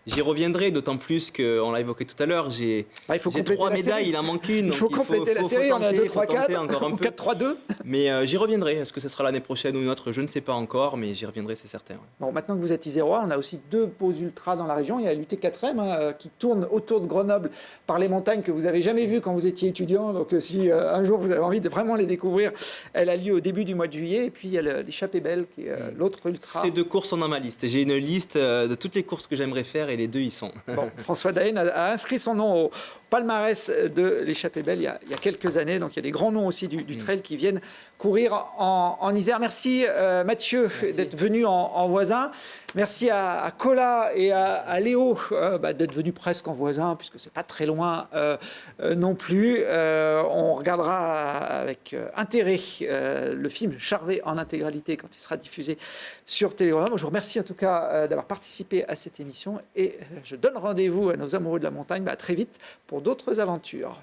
j'y reviendrai, d'autant plus qu'on l'a évoqué tout à l'heure. J'ai 3 médailles, il en manque une. Il faut compléter la série, on a 2, 3, 4, encore un peu. 4, 3, 2. Mais j'y reviendrai. Est-ce que ce sera l'année prochaine ou une autre? Je ne sais pas encore, mais j'y reviendrai, c'est certain. Ouais. Bon, maintenant que vous êtes isérois, on a aussi 2 beaux ultras dans la région. Il y a l'UT4M qui tourne autour de Grenoble par les montagnes que vous n'avez jamais vues quand vous étiez étudiant. Donc, si un jour vous avez envie de vraiment les découvrir, elle a lieu au début du mois de juillet. Et puis, il y a l'Échappée Belle qui est l'autre ultra. Ces 2 courses sont dans ma liste. J'ai une liste de toutes les courses que j'aimerais faire et les 2 y sont. Bon, François Daen a inscrit son nom au palmarès de l'Échappée Belle il y a quelques années. Donc il y a des grands noms aussi du trail qui viennent courir en Isère. Merci Mathieu d'être venu en voisin. Merci à Colas et à Léo d'être venus presque en voisin, puisque c'est pas très loin non plus. On regardera avec intérêt le film Charvet en intégralité quand il sera diffusé sur Télégramme. Je vous remercie en tout cas d'avoir participé à cette émission et je donne rendez-vous à nos amoureux de la montagne très vite pour d'autres aventures.